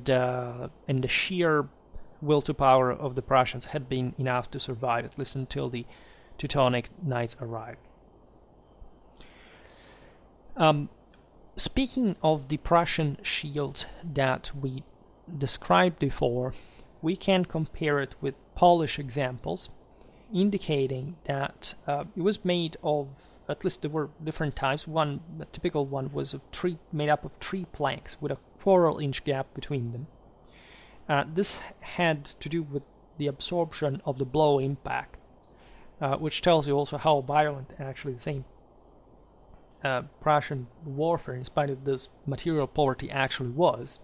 the sheer will to power of the Prussians had been enough to survive, at least until the Teutonic Knights arrived. speaking of the Prussian shield that we described before, we can compare it with Polish examples, indicating that it was made of, at least there were different types. One, the typical one, was made up of 3 planks with a 1/4-inch gap between them. This had to do with the absorption of the blow impact, which tells you also how violent actually the same Prussian warfare, in spite of this material poverty, actually was.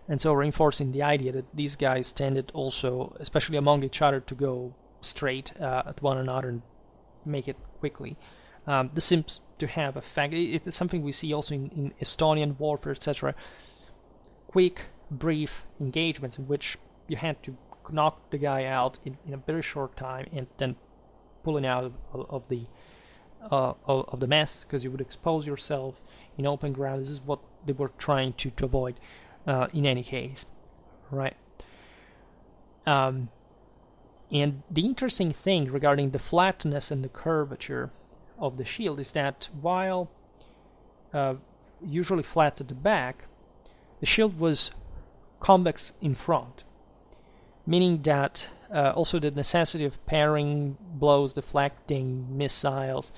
And so reinforcing the idea that these guys tended also, especially among each other, to go straight at one another and make it quickly. This seems to have effect. It is something we see also in Estonian warfare, etc. Quick, brief engagements in which you had to knock the guy out in a very short time and then pulling out of the mess, because you would expose yourself in open ground. This is what they were trying to avoid in any case, right? And the interesting thing regarding the flatness and the curvature of the shield is that while usually flat at the back, the shield was convex in front, meaning that also the necessity of parrying blows, deflecting missiles,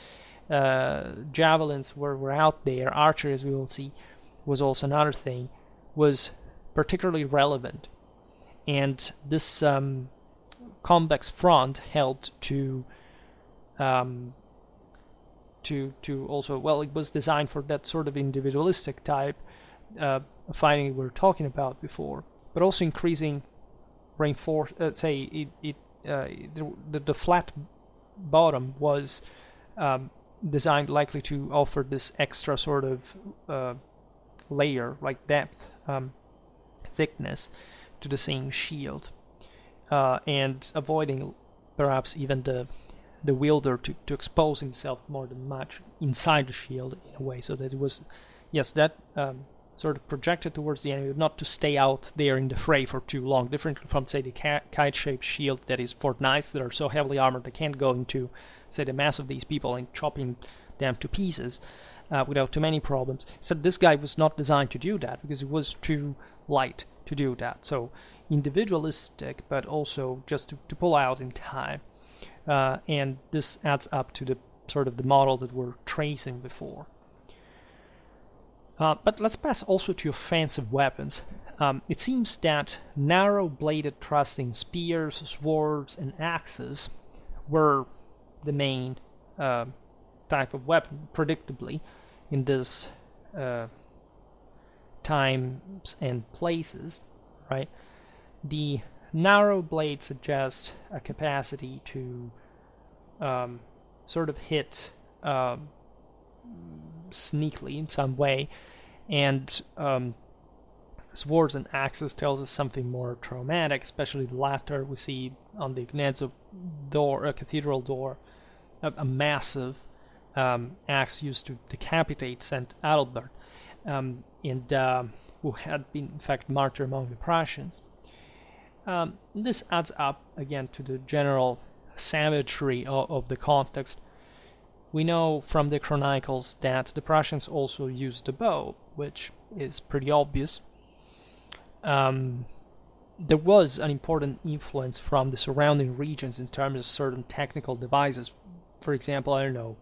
javelins were out there, archery, as we will see, was also another thing, was particularly relevant. And this convex front helped to also, well, it was designed for that sort of individualistic type fighting we were talking about before, but also increasing the flat bottom was designed likely to offer this extra sort of layer, like depth, thickness to the same shield, and avoiding perhaps even the wielder to expose himself more than much inside the shield in a way, so that it was, yes, that sort of projected towards the enemy, not to stay out there in the fray for too long, differently from, say, the kite-shaped shield that is for knights that are so heavily armored they can't go into, say, the mass of these people and chopping them to pieces without too many problems. So this guy was not designed to do that because it was too light to do that. So individualistic, but also just to pull out in time. And this adds up to the sort of the model that we're tracing before. But let's pass also to offensive weapons. It seems that narrow-bladed thrusting spears, swords, and axes were the main type of weapon, predictably, in this times and places, right? The narrow blade suggests a capacity to sort of hit sneakily in some way, and swords and axes tells us something more traumatic, especially the latter. We see on the Gnezzo door, a cathedral door, a massive axe used to decapitate Saint Adalbert, and who had been in fact martyred among the Prussians. This adds up again to the general savagery of the context. We know from the chronicles that the Prussians also used the bow, which is pretty obvious. There was an important influence from the surrounding regions in terms of certain technical devices. For example, I don't know,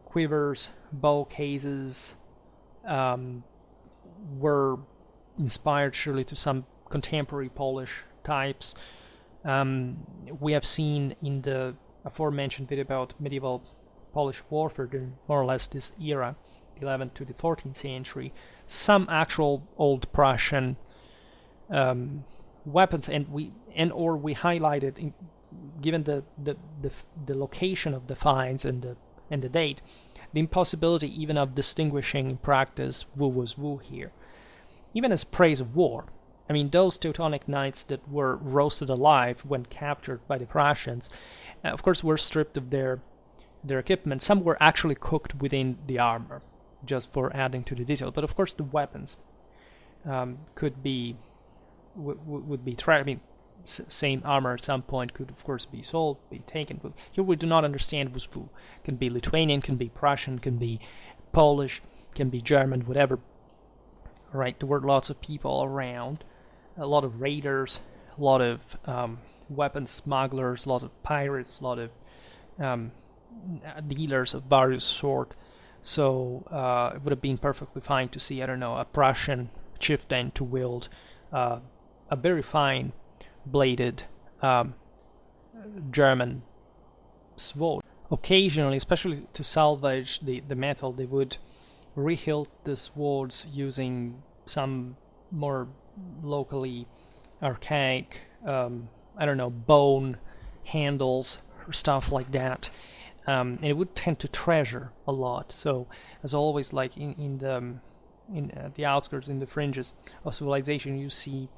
quivers, bow cases were inspired surely to some contemporary Polish types. We have seen in the aforementioned video about medieval Polish warfare during more or less this era, the 11th to the 14th century, some actual old Prussian weapons, and we highlighted, given the location of the finds and the date, the impossibility even of distinguishing in practice who was who here. Even as praise of war, I mean, those Teutonic knights that were roasted alive when captured by the Prussians, of course, were stripped of their equipment. Some were actually cooked within the armor, just for adding to the detail. But of course, the weapons would be tried. I mean, same armor at some point could, of course, be sold, be taken. Here we do not understand who's who. Can be Lithuanian, can be Prussian, can be Polish, can be German, whatever. Right, there were lots of people around, a lot of raiders, a lot of weapons smugglers, a lot of pirates, a lot of dealers of various sort. So it would have been perfectly fine to see, I don't know, a Prussian chieftain to wield a very fine bladed German sword. Occasionally, especially to salvage the metal, they would rehilt the swords using some more locally archaic, I don't know, bone handles or stuff like that. And it would tend to treasure a lot. So, as always, like in the outskirts, in the fringes of civilization, you see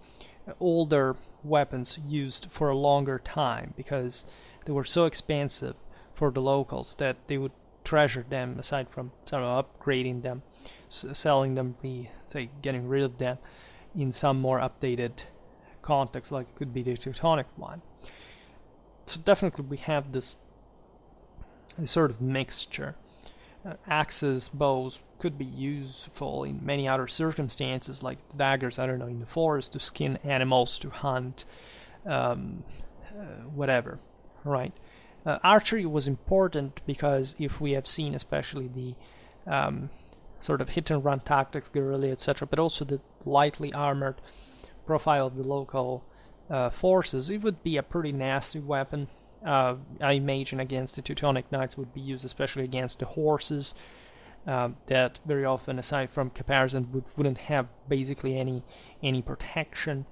older weapons used for a longer time because they were so expensive for the locals that they would treasure them, aside from upgrading them, selling them, getting rid of them in some more updated context, like it could be the Teutonic one. So definitely we have this sort of mixture. Axes, bows could be useful in many other circumstances, like daggers, I don't know, in the forest to skin animals, to hunt, whatever, right? Archery was important because if we have seen especially the sort of hit-and-run tactics, guerrilla, etc., but also the lightly armored profile of the local forces, it would be a pretty nasty weapon. I imagine against the Teutonic Knights would be used especially against the horses that very often, aside from caparison, wouldn't have basically any protection.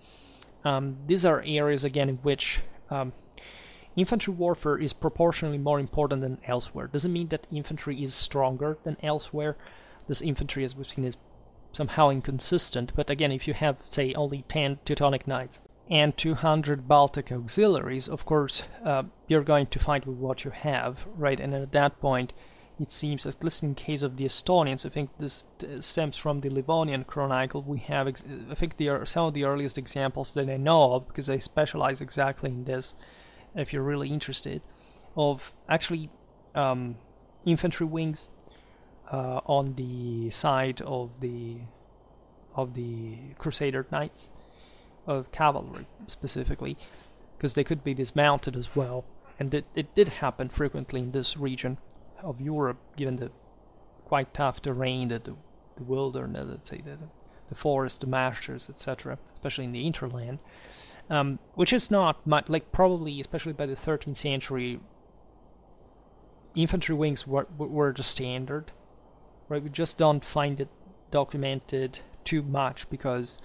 These are areas again in which infantry warfare is proportionally more important than elsewhere. Doesn't mean that infantry is stronger than elsewhere. This infantry, as we've seen, is somehow inconsistent, but again, if you have, say, only 10 Teutonic Knights and 200 Baltic auxiliaries, of course, you're going to fight with what you have, right? And at that point, it seems, at least in case of the Estonians, I think this stems from the Livonian Chronicle. We have, I think, some of the earliest examples that I know of, because I specialize exactly in this, if you're really interested, of actually infantry wings on the side of the Crusader Knights, of cavalry specifically, because they could be dismounted as well, and it did happen frequently in this region of Europe, given the quite tough terrain, the wilderness, let's say, the forest, the marshes, etc., especially in the hinterland, which is not much, like probably, especially by the 13th century, infantry wings were the standard, right? We just don't find it documented too much because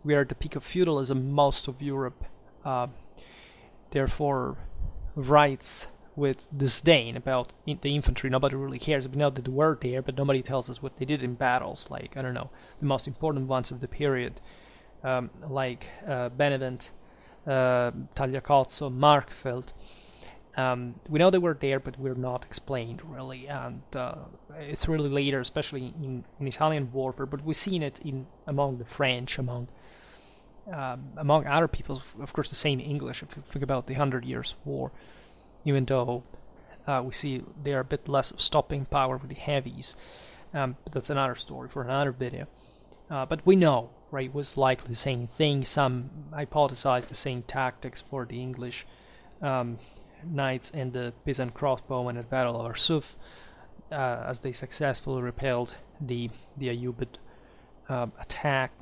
we are at the peak of feudalism. Most of Europe, therefore, writes with disdain about the infantry. Nobody really cares. We know that they were there, but nobody tells us what they did in battles, like, I don't know, the most important ones of the period, like Benevent, Tagliacozzo, Markfeld. We know they were there, but we're not explained really, and it's really later, especially in Italian warfare, but we've seen it among the French, among other peoples, of course, the same English. If you think about the 100 Years' War, even though we see they are a bit less of stopping power with the heavies, but that's another story for another video. But we know, right, it was likely the same thing. Some hypothesize the same tactics for the English knights and the Pisan crossbowmen at the Battle of Arsuf, as they successfully repelled the Ayyubid attack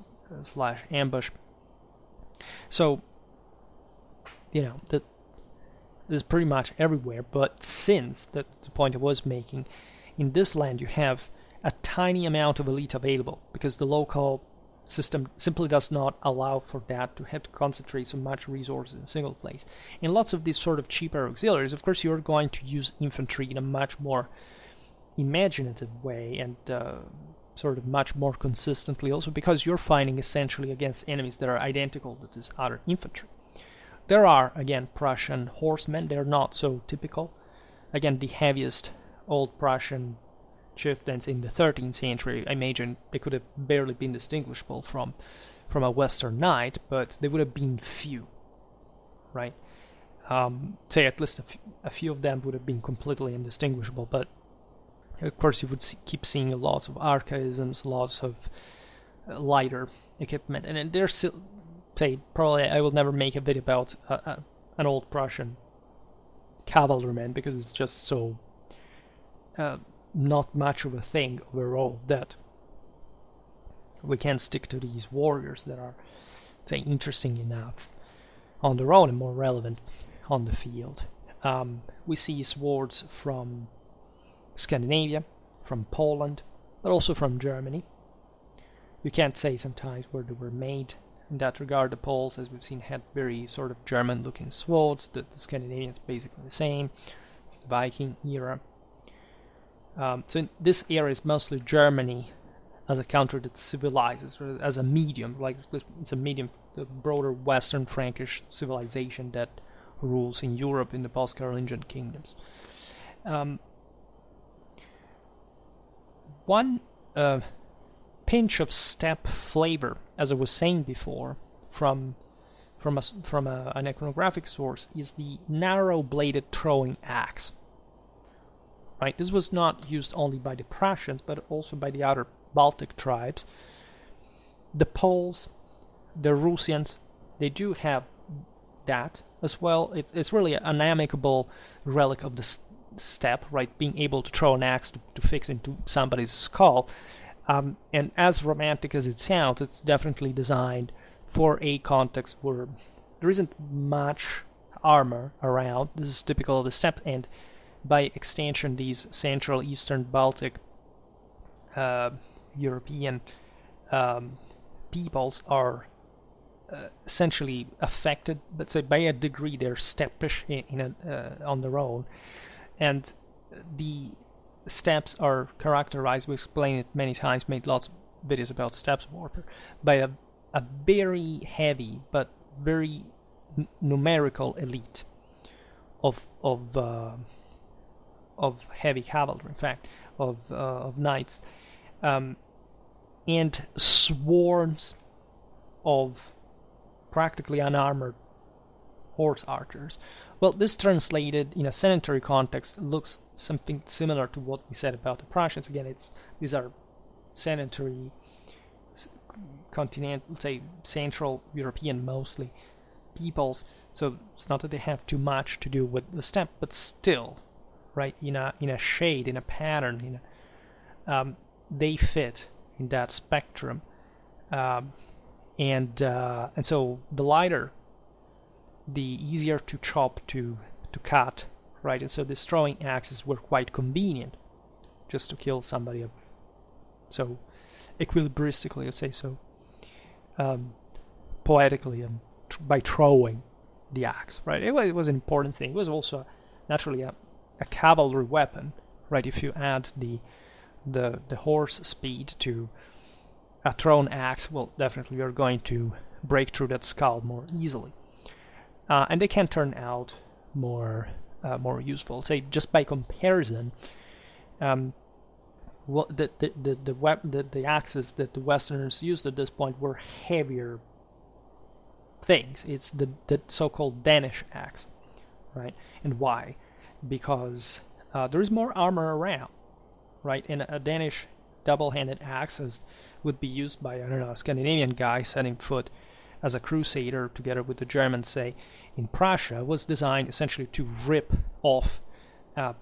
/ ambush. So, that is pretty much everywhere, but since, that's the point I was making, in this land you have a tiny amount of elite available, because the local system simply does not allow for that, to have to concentrate so much resources in a single place. In lots of these sort of cheaper auxiliaries, of course, you're going to use infantry in a much more imaginative way, and sort of much more consistently, also because you're fighting essentially against enemies that are identical to this other infantry. There are, again, Prussian horsemen. They're not so typical. Again, the heaviest old Prussian chieftains in the 13th century, I imagine they could have barely been distinguishable from a Western knight, but they would have been few, right? Say at least a few of them would have been completely indistinguishable, but Of course, you would keep seeing lots of archaisms, lots of lighter equipment, and then there's still, say, probably I will never make a video about an old Prussian cavalryman because it's just so not much of a thing overall that we can stick to these warriors that are, say, interesting enough on their own and more relevant on the field. We see swords from Scandinavia, from Poland, but also from Germany. You can't say sometimes where they were made. In that regard, the Poles, as we've seen, had very sort of German-looking swords. The Scandinavians basically the same. It's the Viking era. So in this era is mostly Germany as a country that civilizes, or as a medium, like it's a medium, the broader Western Frankish civilization that rules in Europe in the post-Carolingian kingdoms. One pinch of steppe flavor, as I was saying before, from an iconographic source, is the narrow-bladed throwing axe. Right, this was not used only by the Prussians, but also by the other Baltic tribes. The Poles, the Russians, they do have that as well. It's really an amicable relic of the steppe, right? Being able to throw an axe to fix into somebody's skull. And as romantic as it sounds, it's definitely designed for a context where there isn't much armor around. This is typical of the steppe, and by extension, these Central Eastern Baltic European peoples are essentially affected, let's say, by a degree. They're steppish on their own, and the steppes are characterized, we explained it many times, made lots of videos about steppes warfare, by a very heavy but very numerical elite of heavy cavalry, in fact, of knights, and swarms of practically unarmored horse archers. Well, this translated in a sedentary context looks something similar to what we said about the Prussians. Again, these are sedentary, continental, say Central European mostly peoples. So it's not that they have too much to do with the steppe, but still, right, in a shade, in a pattern, they fit in that spectrum, and so the lighter, the easier to chop, to cut, right? And so these throwing axes were quite convenient, just to kill somebody. So equilibristically, let's say so, poetically, and by throwing the axe, right? It was an important thing. It was also naturally a cavalry weapon, right? If you add the horse speed to a thrown axe, well, definitely you're going to break through that skull more easily, and they can turn out more useful. Say, just by comparison, the axes that the Westerners used at this point were heavier things. It's the so-called Danish axe, right? And why? Because there is more armor around, right? And a Danish double-handed axe would be used by, I don't know, a Scandinavian guy setting foot as a crusader together with the Germans, say, in Prussia, was designed essentially to rip off, a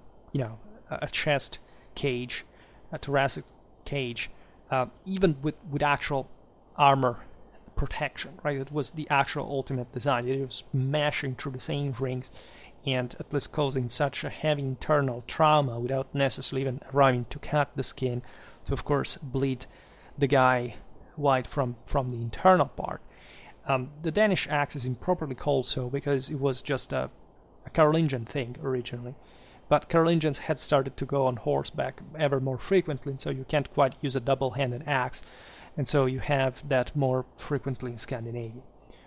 chest cage, a thoracic cage, even with actual armor protection, right? It was the actual ultimate design. It was smashing through the same rings and at least causing such a heavy internal trauma without necessarily even arriving to cut the skin, to of course bleed the guy white from the internal part. The Danish axe is improperly called so because it was just a Carolingian thing originally, but Carolingians had started to go on horseback ever more frequently, and so you can't quite use a double-handed axe, and so you have that more frequently in Scandinavia.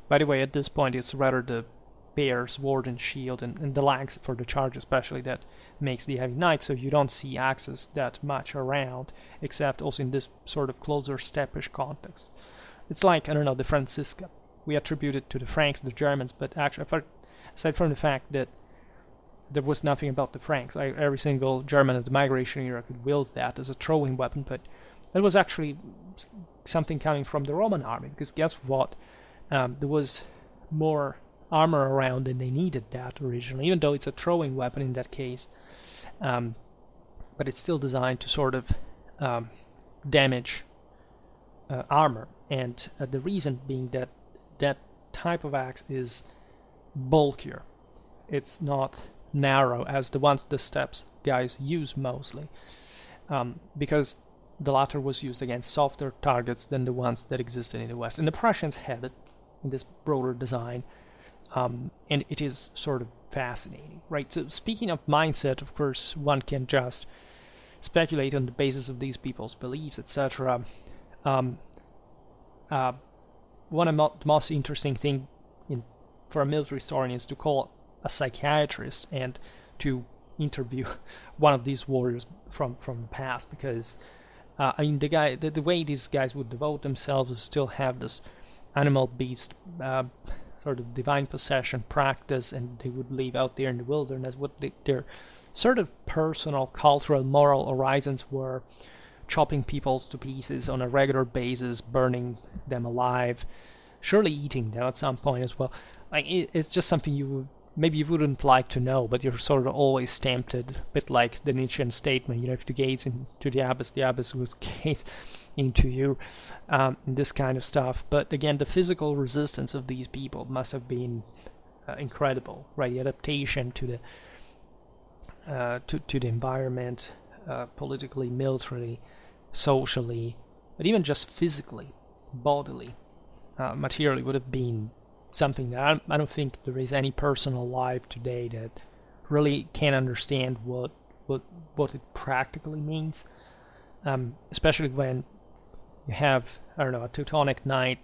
By the way, at this point it's rather the spear, sword, and shield, and the legs for the charge especially, that makes the heavy knight, so you don't see axes that much around, except also in this sort of closer steppish context. It's like, I don't know, the Francisca. We attribute it to the Franks, the Germans, but actually, aside from the fact that there was nothing about the Franks. Every single German of the migration era could wield that as a throwing weapon, but that was actually something coming from the Roman army, because guess what? There was more armor around and they needed that originally, even though it's a throwing weapon in that case. But it's still designed to sort of damage armor, and the reason being that that type of axe is bulkier. It's not narrow as the ones the steppes guys use mostly, because the latter was used against softer targets than the ones that existed in the West. And the Prussians had it in this broader design, and it is sort of fascinating, right? So speaking of mindset, of course, one can just speculate on the basis of these people's beliefs, etc. One of the most interesting thing for a military historian is to call a psychiatrist and to interview one of these warriors from the past, because I mean, the way these guys would devote themselves would still have this animal beast sort of divine possession practice, and they would live out there in the wilderness. What their sort of personal, cultural, moral horizons were: chopping people to pieces on a regular basis, burning them alive, surely eating them at some point as well. Like it's just something you wouldn't like to know, but you're sort of always tempted, a bit like the Nietzschean statement, if the gates into the abyss was gates into you, and this kind of stuff. But again, the physical resistance of these people must have been incredible, right? The adaptation to the environment, politically, militarily, socially, but even just physically, bodily, materially, would have been something that I don't think there is any person alive today that really can understand what it practically means, especially when you have, I don't know, a Teutonic knight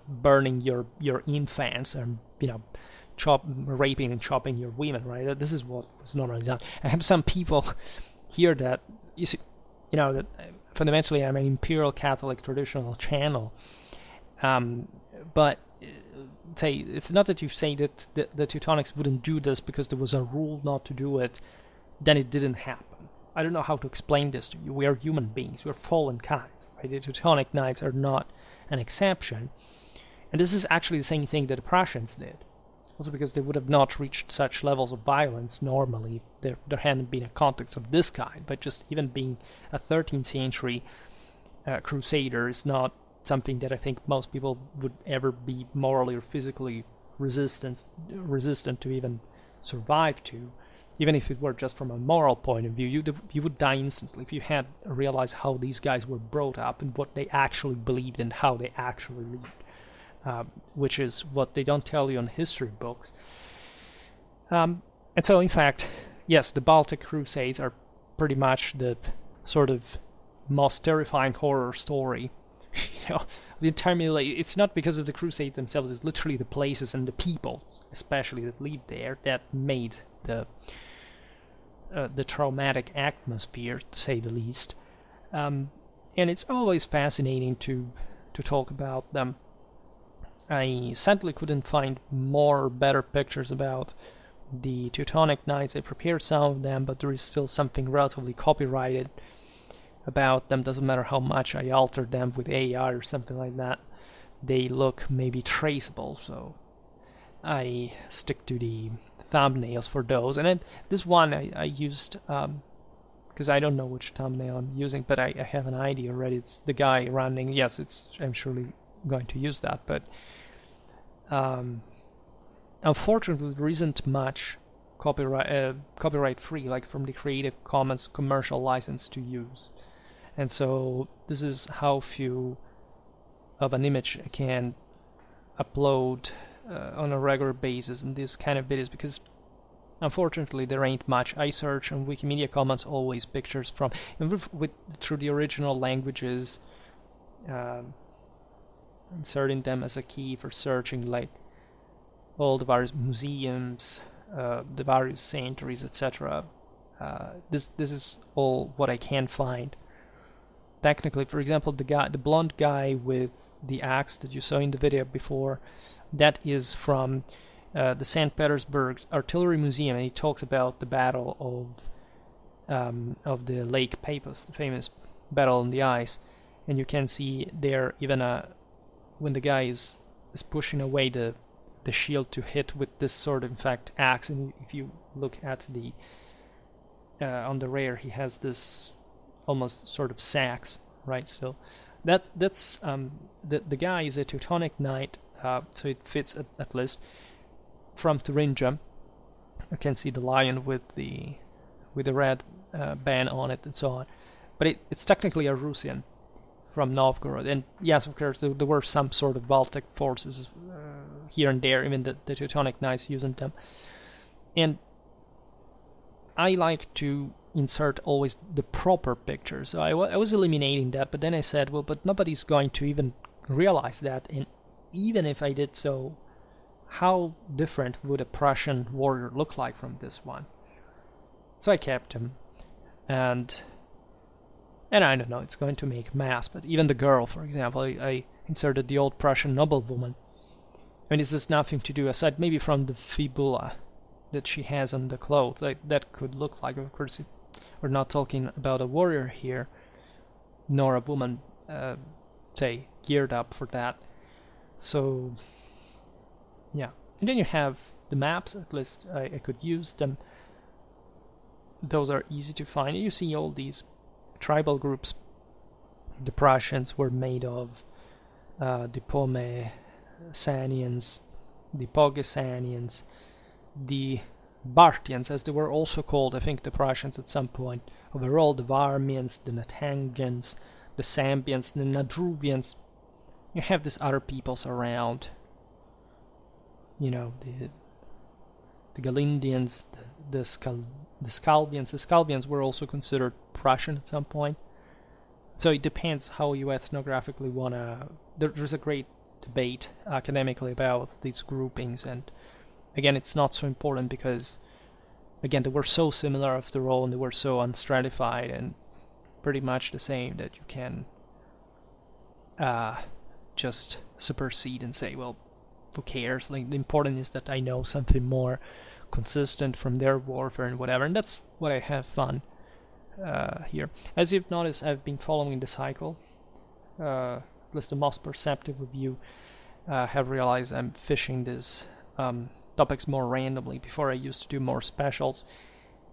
burning your infants and raping and chopping your women, right? This is what was normally done. I have some people here that that fundamentally I'm an imperial Catholic traditional channel, but say it's not that you say that the Teutonics wouldn't do this because there was a rule not to do it, then it didn't happen. I don't know how to explain this to you. We are human beings. We're fallen kinds, right? The Teutonic Knights are not an exception, and this is actually the same thing that the Prussians did. Also because they would have not reached such levels of violence normally if there hadn't been a context of this kind, but just even being a 13th century crusader is not something that I think most people would ever be morally or physically resistant to even survive to. Even if it were just from a moral point of view, you would die instantly if you had realized how these guys were brought up and what they actually believed and how they actually lived, which is what they don't tell you in history books. And so, in fact, yes, the Baltic Crusades are pretty much the sort of most terrifying horror story. The entire Middle Ages, it's not because of the Crusades themselves, it's literally the places and the people, especially that lived there, that made the traumatic atmosphere, to say the least. And it's always fascinating to talk about them. I sadly couldn't find more better pictures about the Teutonic Knights. I prepared some of them, but there is still something relatively copyrighted about them. Doesn't matter how much I altered them with AI or something like that, they look maybe traceable, so I stick to the thumbnails for those. And this one I used because I don't know which thumbnail I'm using, but I have an idea already. It's the guy running. Yes, I'm surely going to use that, but unfortunately there isn't much copyright free, like from the Creative Commons commercial license to use. And so this is how few of an image I can upload on a regular basis in this kind of videos, because unfortunately there ain't much. I search on Wikimedia Commons always pictures from, through the original languages, inserting them as a key for searching, like all the various museums, the various sanctuaries, etc. This is all what I can find. Technically, for example, the blonde guy with the axe that you saw in the video before, that is from the St. Petersburg Artillery Museum, and he talks about the battle of the Lake Peipus, the famous battle on the ice, and you can see there even when the guy is pushing away the shield to hit with this sort of, in fact, axe, and if you look at the on the rear, he has this almost sort of sax, right? So that's the guy is a Teutonic knight, so it fits at least, from Thuringia. You can see the lion with the red band on it and so on, but it's technically a Russian from Novgorod. And yes, of course, there were some sort of Baltic forces here and there, even the Teutonic knights using them. And I like to insert always the proper picture, so I was eliminating that, but then I said, well, but nobody's going to even realize that, and even if I did so, how different would a Prussian warrior look like from this one? So I kept him, and I don't know, it's going to make mass, but even the girl, for example, I inserted the old Prussian noblewoman. I mean, this has nothing to do, aside maybe from the fibula that she has on the clothes, that could look like, of course, we're not talking about a warrior here, nor a woman, say, geared up for that. So, yeah. And then you have the maps, at least I could use them. Those are easy to find. You see all these tribal groups. The Prussians were made of the Pomesanians, the Pogesanians, the Bartians, as they were also called, I think, the Prussians at some point. Overall, the Varmians, the Natangians, the Sambians, the Nadruvians. You have these other peoples around. You know, the Galindians, the Scalvians. The Scalvians were also considered Prussian at some point. So it depends how you ethnographically want to... There's a great debate academically about these groupings, and again, it's not so important because, again, they were so similar after all, and they were so unstratified and pretty much the same that you can just supersede and say, well, who cares? Like, the important is that I know something more consistent from their warfare and whatever, and that's what I have fun here. As you've noticed, I've been following the cycle. At least the most perceptive of you have realized I'm fishing these topics more randomly. Before, I used to do more specials.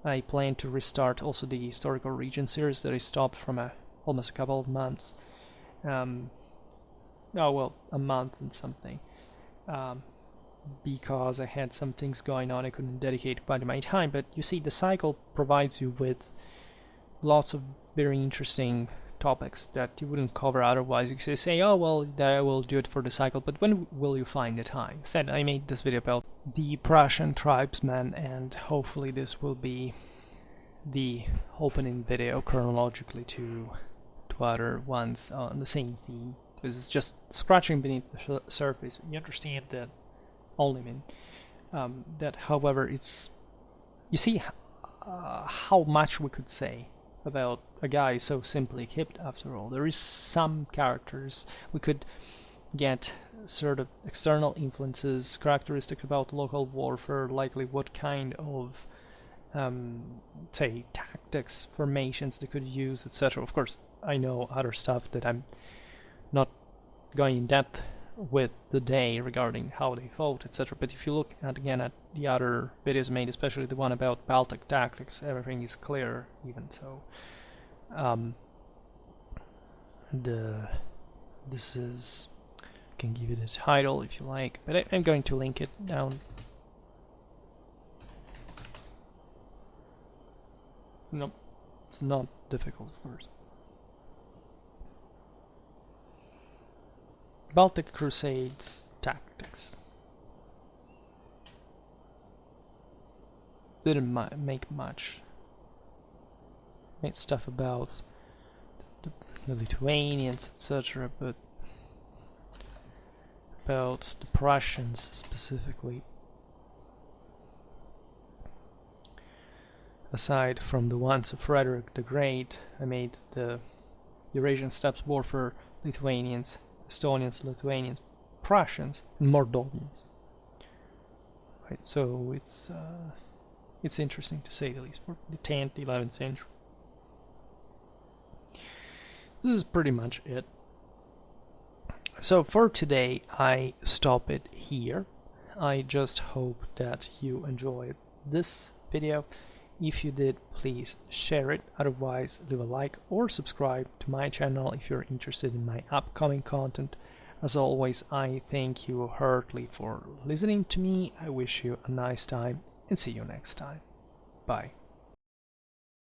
I plan to restart also the historical region series that I stopped from almost a couple of months. A month and something. Because I had some things going on, I couldn't dedicate quite my time. But you see, the cycle provides you with lots of very interesting topics that you wouldn't cover otherwise. You can say, oh, well, I will do it for the cycle, but when will you find the time? Instead, I made this video about the Prussian tribesman, and hopefully this will be the opening video chronologically to other ones on the same theme. This is just scratching beneath the surface. You understand that only that, however, it's... You see how much we could say about a guy so simply equipped after all. There is some characters. We could get sort of external influences, characteristics about local warfare, likely what kind of, say, tactics, formations they could use, etc. Of course, I know other stuff that I'm not going in depth with today regarding how they fought, etc. But if you look again at the other videos made, especially the one about Baltic tactics, everything is clear. Even so, this is, I can give it a title if you like, but I'm going to link it down. No, it's not difficult, of course. Baltic Crusades tactics. Didn't make much. Made stuff about the Lithuanians, etc., but about the Prussians specifically. Aside from the ones of Frederick the Great, I made the Eurasian Steppes Warfare, Lithuanians, Estonians, Lithuanians, Prussians, and Moldovians. right? So it's interesting to say the least for the 10th, 11th century. This is pretty much it. So for today, I stop it here. I just hope that you enjoyed this video. If you did, please share it. Otherwise, leave a like or subscribe to my channel if you're interested in my upcoming content. As always, I thank you heartily for listening to me. I wish you a nice time and see you next time. Bye.